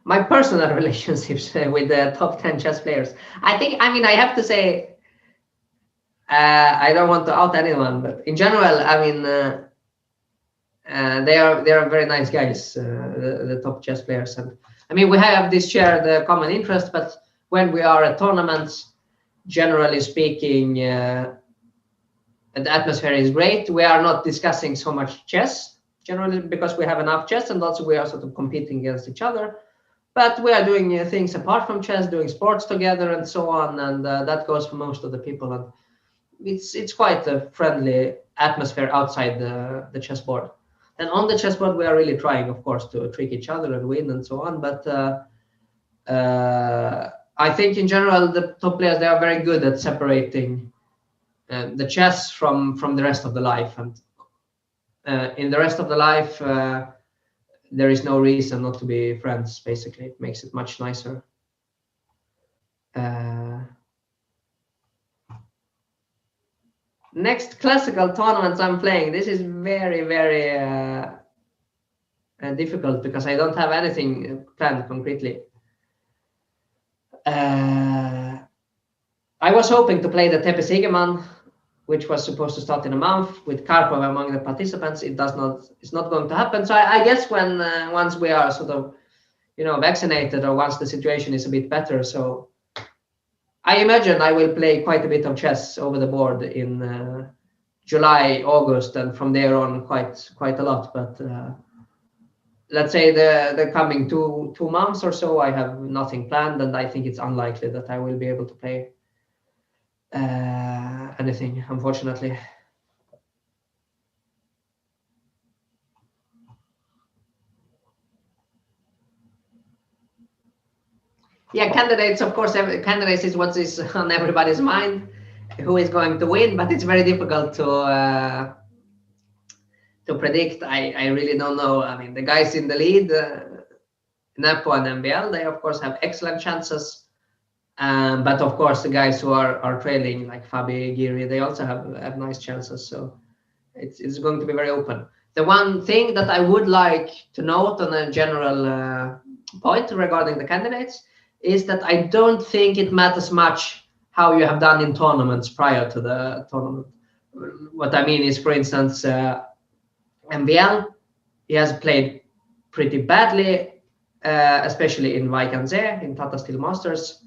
My personal relationships with the top 10 chess players. I mean, I have to say, I don't want to out anyone, but in general, I mean, they are very nice guys, the top chess players. And I mean, we have this shared common interest, but when we are at tournaments, generally speaking, the atmosphere is great. We are not discussing so much chess, generally because we have enough chess, and also we are sort of competing against each other. But we are doing things apart from chess, doing sports together and so on, and that goes for most of the people. And it's quite a friendly atmosphere outside the chessboard. And on the chessboard, we are really trying, of course, to trick each other and win and so on. But I think in general, the top players, they are very good at separating the chess from the rest of the life. And in the rest of the life, there is no reason not to be friends, basically. It makes it much nicer. Next classical tournaments I'm playing. This is very, very difficult because I don't have anything planned concretely. I was hoping to play the Tepe Sigeman, which was supposed to start in a month with Karpov among the participants. It's not going to happen. So I guess when once we are sort of, vaccinated, or once the situation is a bit better. So I imagine I will play quite a bit of chess over the board in July, August, and from there on quite a lot. But let's say the coming two months or so, I have nothing planned, and I think it's unlikely that I will be able to play anything, unfortunately. Yeah, candidates, of course, candidates is what is on everybody's mind, who is going to win, but it's very difficult to predict. I really don't know. I mean, the guys in the lead, Nepo and MBL, they of course have excellent chances. But of course, the guys who are trailing, like Fabi, Giri, they also have nice chances. So it's going to be very open. The one thing that I would like to note on a general point regarding the candidates is that I don't think it matters much how you have done in tournaments prior to the tournament. What I mean is, for instance, MBL, he has played pretty badly, especially in Vaikanze, in Tata Steel Masters,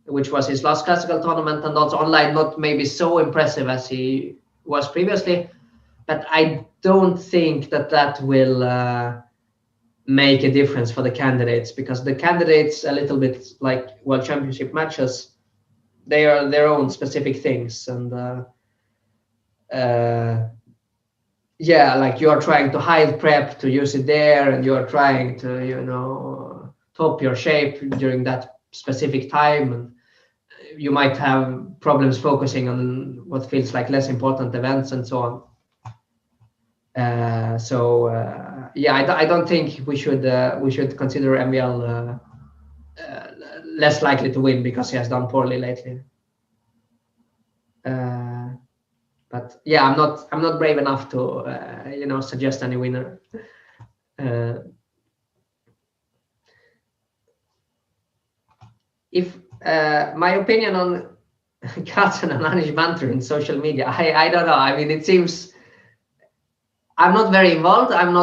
which was his last classical tournament, and also online not maybe so impressive as he was previously. But I don't think that will make a difference for the candidates, because the candidates, a little bit like World Championship matches, they are their own specific things. And yeah, like you are trying to hide prep to use it there, and you are trying to, top your shape during that specific time. And you might have problems focusing on what feels like less important events and so on. Yeah, I don't think we should consider MBL less likely to win because he has done poorly lately. But yeah, I'm not brave enough to suggest any winner. If my opinion on Carlsen and Anish Banter in social media, I don't know. I mean, it seems I'm not very involved. I am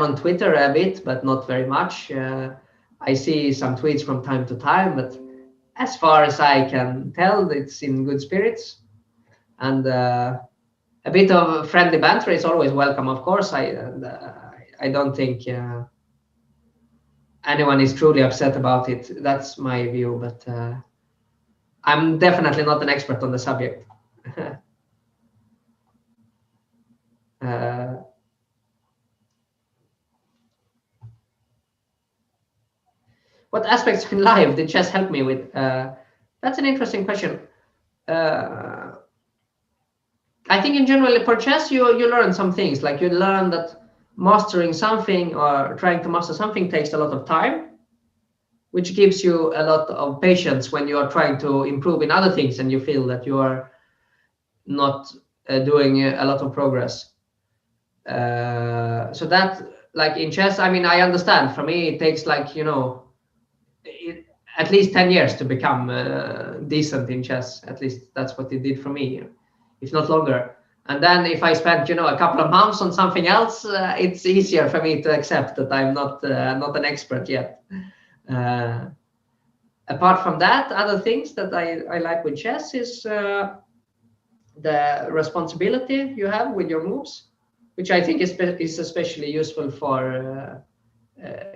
on Twitter a bit, but not very much. I see some tweets from time to time, but as far as I can tell, it's in good spirits, and a bit of friendly banter is always welcome, of course. I don't think anyone is truly upset about it. That's my view, but I'm definitely not an expert on the subject. What aspects in life did chess help me with? That's an interesting question. I think in general for chess, you learn some things. Like you learn that mastering something or trying to master something takes a lot of time, which gives you a lot of patience when you are trying to improve in other things and you feel that you are not doing a lot of progress. So that, like in chess, I mean, I understand. For me, it takes like, at least 10 years to become decent in chess. At least that's what it did for me, if not longer. And then if I spent, a couple of months on something else, it's easier for me to accept that I'm not an expert yet. Apart from that, other things that I like with chess is the responsibility you have with your moves, which I think is especially useful for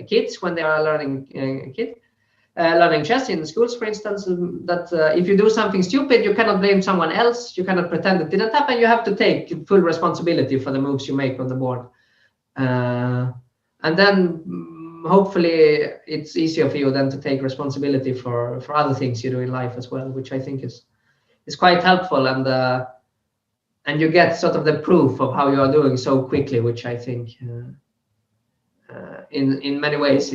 kids when they are learning learning chess in schools, for instance, that if you do something stupid, you cannot blame someone else. You cannot pretend it didn't happen. You have to take full responsibility for the moves you make on the board. And then hopefully it's easier for you then to take responsibility for other things you do in life as well, which I think is quite helpful. And you get sort of the proof of how you are doing so quickly, which I think in many ways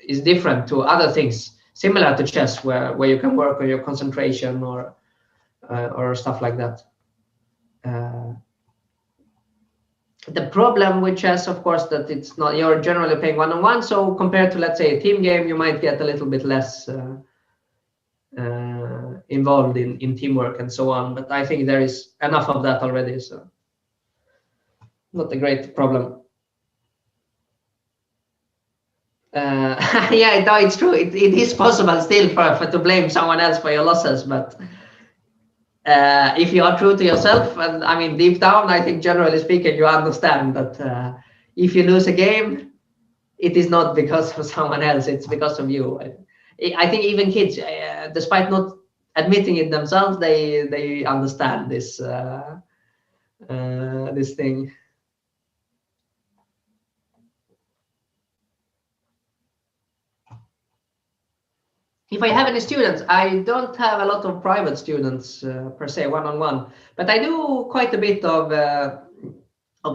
is different to other things similar to chess, where you can work on your concentration or stuff like that. The problem with chess, of course, that it's not, you're generally playing one-on-one. So compared to, let's say, a team game, you might get a little bit less involved in teamwork and so on. But I think there is enough of that already, so not a great problem. Yeah, no, it's true. It is possible still for to blame someone else for your losses, but if you are true to yourself, and I mean deep down, I think generally speaking, you understand that if you lose a game, it is not because of someone else; it's because of you. I think even kids, despite not admitting it themselves, they understand this this thing. If I have any students, I don't have a lot of private students per se, one-on-one, but I do quite a bit of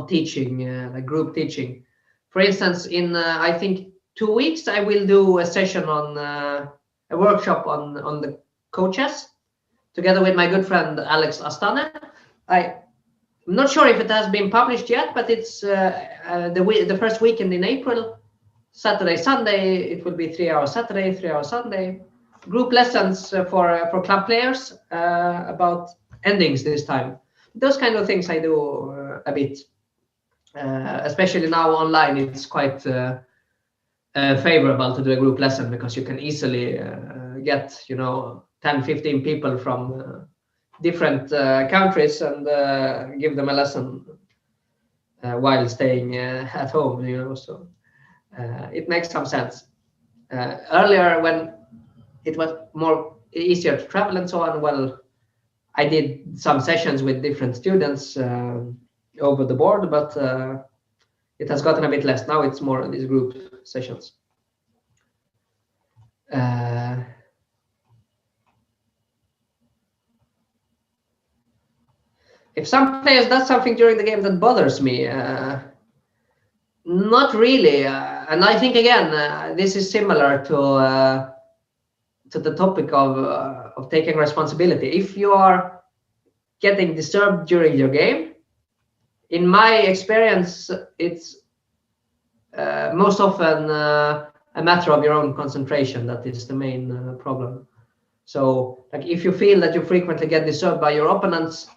teaching, like group teaching. For instance, in I think 2 weeks, I will do a session on a workshop on the coaches, together with my good friend Alex Vergas. I'm not sure if it has been published yet, but it's the first weekend in April. Saturday, Sunday, it will be 3 hours Saturday, 3 hours Sunday. Group lessons for club players about endings this time. Those kind of things I do a bit, especially now online. It's quite favorable to do a group lesson because you can easily get 10, 15 people from different countries and give them a lesson while staying at home. So. It makes some sense. Earlier, when it was more easier to travel and so on, well, I did some sessions with different students over the board, but it has gotten a bit less. Now it's more these group sessions. If some players does something during the game that bothers me, not really, and I think again this is similar to the topic of taking responsibility. If you are getting disturbed during your game, in my experience, it's most often a matter of your own concentration that is the main problem. So, like if you feel that you frequently get disturbed by your opponents,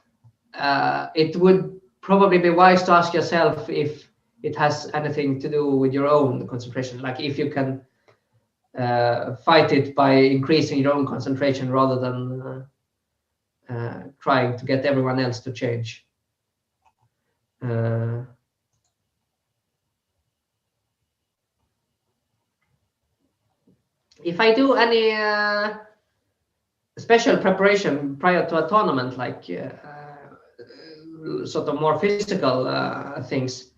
it would probably be wise to ask yourself if it has anything to do with your own concentration. Like if you can fight it by increasing your own concentration rather than trying to get everyone else to change. If I do any special preparation prior to a tournament, like sort of more physical things,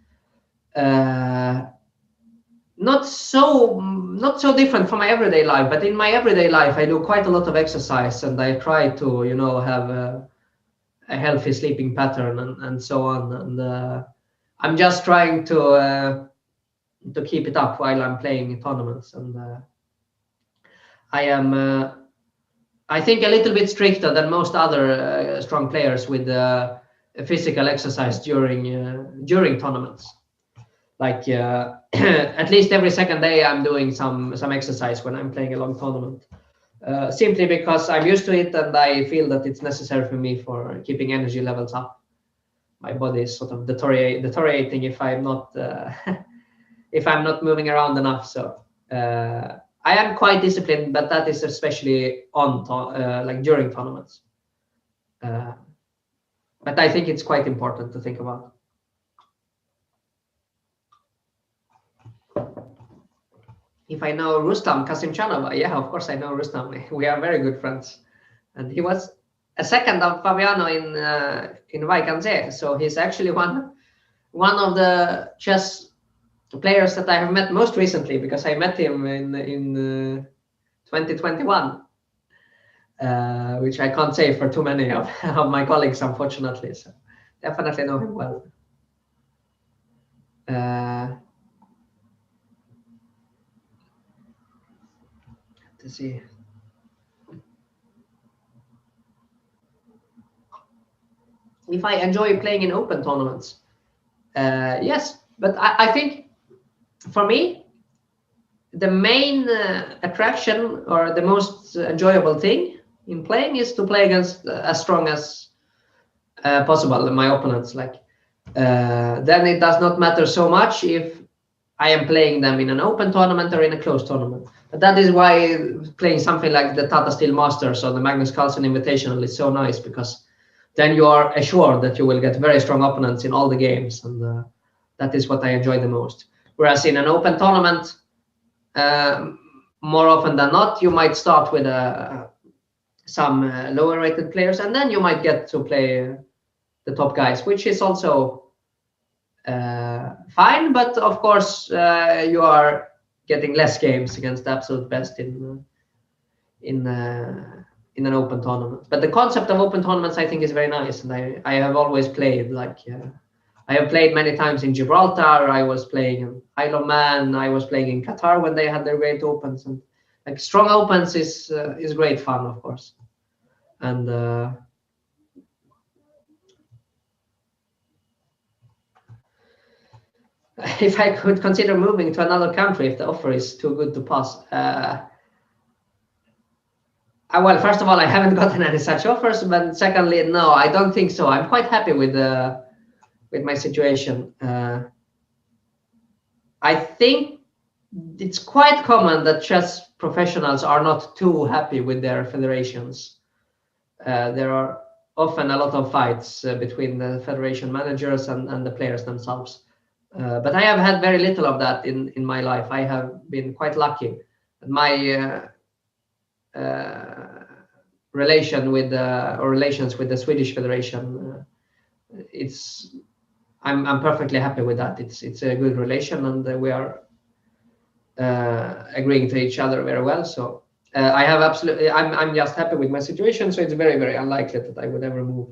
not so different from my everyday life, but in my everyday life I do quite a lot of exercise, and I try to, you know, have a healthy sleeping pattern and so on, and I'm just trying to keep it up while I'm playing in tournaments, and I am I think a little bit stricter than most other strong players with physical exercise during tournaments. Like at least every second day I'm doing some exercise when I'm playing a long tournament, simply because I'm used to it and I feel that it's necessary for me for keeping energy levels up. My body is sort of deteriorating if I'm not if I'm not moving around enough. So I am quite disciplined, but that is especially on like during tournaments. But I think it's quite important to think about. If I know Rustam Kasimchanov, yeah, of course I know Rustam. We are very good friends, and he was a second of Fabiano in Vaikanze. So he's actually one of the chess players that I have met most recently, because I met him in 2021, which I can't say for too many of my colleagues, unfortunately. So definitely know him well. To see. If I enjoy playing in open tournaments, yes, but I think for me the main attraction or the most enjoyable thing in playing is to play against as strong as possible my opponents. Like then it does not matter so much if I am playing them in an open tournament or in a closed tournament. But that is why playing something like the Tata Steel Masters or the Magnus Carlsen Invitational is so nice, because then you are assured that you will get very strong opponents in all the games, and that is what I enjoy the most. Whereas in an open tournament, more often than not, you might start with some lower rated players, and then you might get to play the top guys, which is also fine. But of course, you are getting less games against the absolute best in an open tournament. But the concept of open tournaments, I think, is very nice, and I have always played like I have played many times in Gibraltar. I was playing in Isle of Man. I was playing in Qatar when they had their great opens, and like strong opens is great fun, of course. And if I could consider moving to another country if the offer is too good to pass. Well, first of all, I haven't gotten any such offers, but secondly, no, I don't think so. I'm quite happy with my situation. I think it's quite common that chess professionals are not too happy with their federations. There are often a lot of fights between the federation managers and the players themselves. But I have had very little of that in my life. I have been quite lucky. My relations with the Swedish Federation, I'm perfectly happy with that. It's a good relation, and we are agreeing to each other very well. So I'm just happy with my situation. So it's very, very unlikely that I would ever move.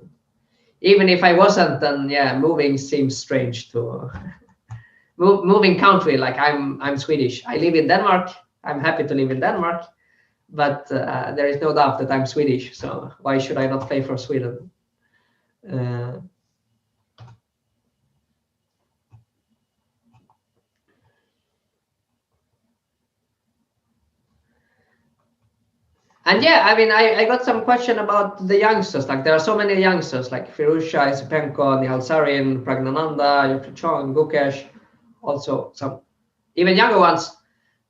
Even if I wasn't, then yeah, moving seems strange to moving country. Like I'm Swedish. I live in Denmark. I'm happy to live in Denmark, but there is no doubt that I'm Swedish. So why should I not play for Sweden? And yeah, I mean, I got some question about the youngsters. Like there are so many youngsters, like Firuzha, Isipenko, Nihal Sarin, Pragnananda, Yurtachon, Gukesh, also some even younger ones.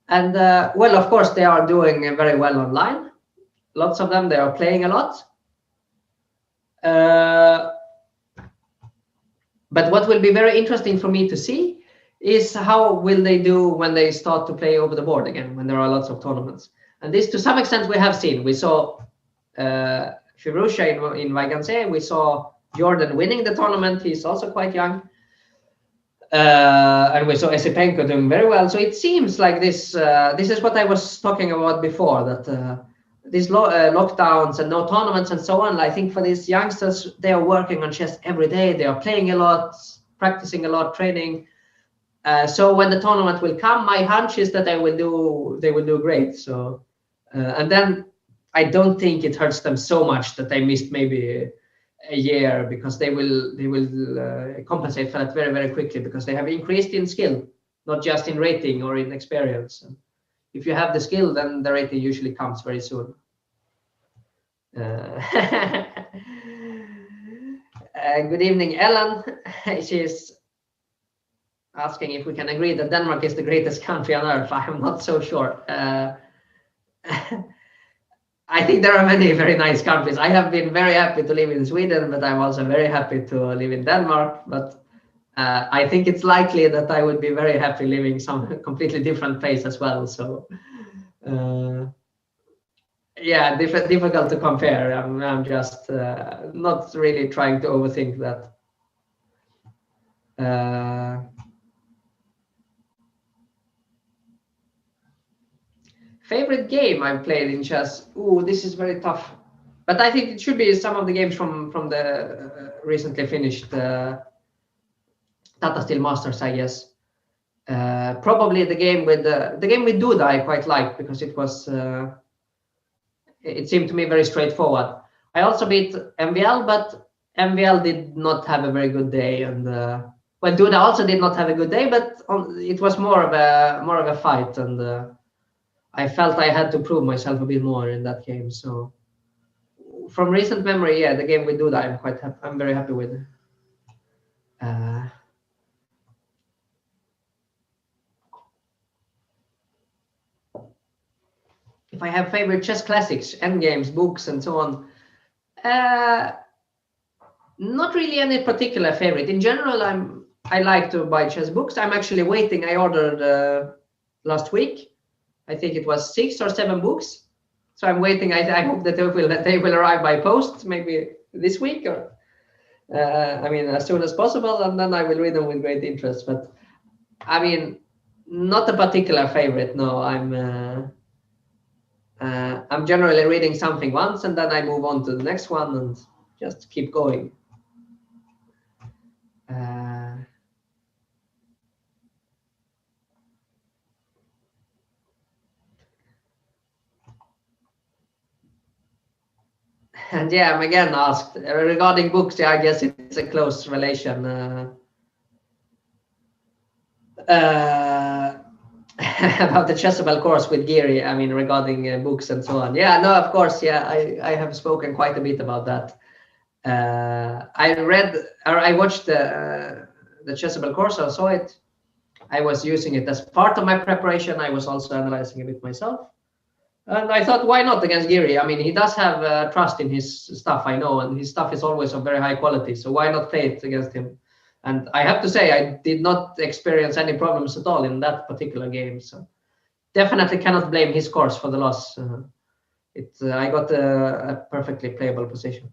And well, of course, they are doing very well online. Lots of them, they are playing a lot. But what will be very interesting for me to see is how will they do when they start to play over the board again, when there are lots of tournaments. And this, to some extent, we have seen. We saw Firusha in Vaganse. We saw Jordan winning the tournament. He's also quite young. And we saw Esipenko doing very well. So it seems like this. This is what I was talking about before, that these lockdowns and no tournaments and so on. I think for these youngsters, they are working on chess every day. They are playing a lot, practicing a lot, training. So when the tournament will come, my hunch is that they will do great. So and then I don't think it hurts them so much that they missed maybe a year, because they will compensate for that very, very quickly, because they have increased in skill, not just in rating or in experience. And if you have the skill, then the rating usually comes very soon. Good evening, Ellen. She's asking if we can agree that Denmark is the greatest country on earth. I am not so sure. I think there are many very nice countries. I have been very happy to live in Sweden, but I'm also very happy to live in Denmark. But I think it's likely that I would be very happy living some completely different place as well. So yeah, difficult to compare. I'm just not really trying to overthink that. Favorite game I've played in chess? Ooh, this is very tough. But I think it should be some of the games from the recently finished Tata Steel Masters, I guess. Probably the game with Duda I quite liked, because it was it seemed to me very straightforward. I also beat MVL, but MVL did not have a very good day, and well, Duda also did not have a good day, but it was more of a fight, and I felt I had to prove myself a bit more in that game. So from recent memory, yeah, the game with Duda, I'm very happy with. If I have favorite chess classics, endgames, books, and so on, not really any particular favorite. In general, I like to buy chess books. I'm actually waiting. I ordered last week. I think it was 6 or 7 books. So I'm waiting. I hope that they will arrive by post, maybe this week, or I mean, as soon as possible, and then I will read them with great interest. But I mean, not a particular favorite. No, I'm generally reading something once, and then I move on to the next one and just keep going. And yeah, I'm again asked regarding books. Yeah, I guess it's a close relation. About the Chessable course with Geary, I mean, regarding books and so on. Yeah, no, of course, yeah, I have spoken quite a bit about that. I watched the Chessable course. I saw it. I was using it as part of my preparation. I was also analyzing a bit myself. And I thought, why not against Geary? I mean, he does have trust in his stuff, I know, and his stuff is always of very high quality. So why not play it against him? And I have to say, I did not experience any problems at all in that particular game. So definitely cannot blame his course for the loss. I got a perfectly playable position.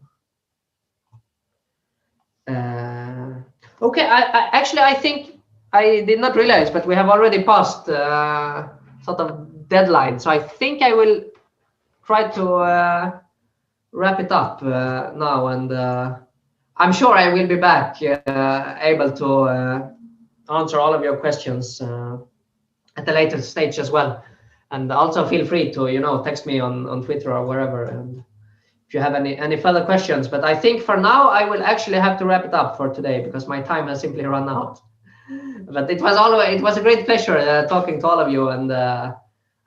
Okay, I think I did not realize, but we have already passed sort of deadline. So I think I will try to wrap it up now, and I'm sure I will be back able to answer all of your questions at a later stage as well. And also feel free to text me on Twitter or wherever, and if you have any further questions. But I think for now I will actually have to wrap it up for today, because my time has simply run out. But it was a great pleasure talking to all of you, and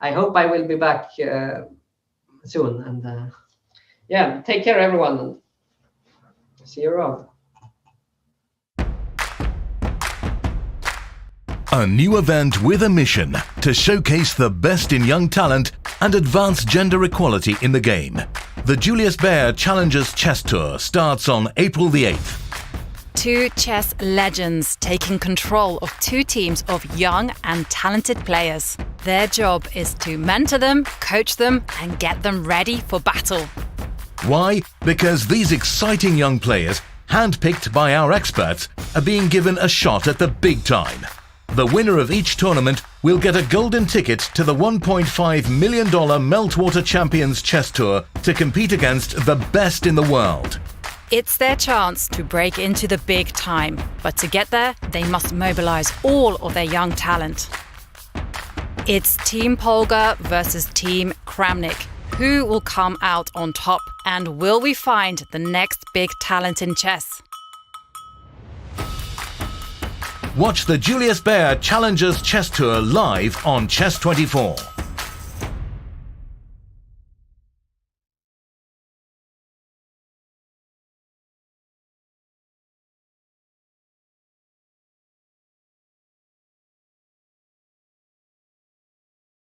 I hope I will be back soon. And yeah, take care, everyone, and see you around. A new event with a mission to showcase the best in young talent and advance gender equality in the game. The Julius Baer Challengers Chess Tour starts on April the 8th. Two chess legends taking control of two teams of young and talented players. Their job is to mentor them, coach them, and get them ready for battle. Why? Because these exciting young players, handpicked by our experts, are being given a shot at the big time. The winner of each tournament will get a golden ticket to the $1.5 million Meltwater Champions Chess Tour to compete against the best in the world. It's their chance to break into the big time, but to get there, they must mobilize all of their young talent. It's Team Polgar versus Team Kramnik. Who will come out on top, and will we find the next big talent in chess? Watch the Julius Baer Challengers Chess Tour live on Chess24.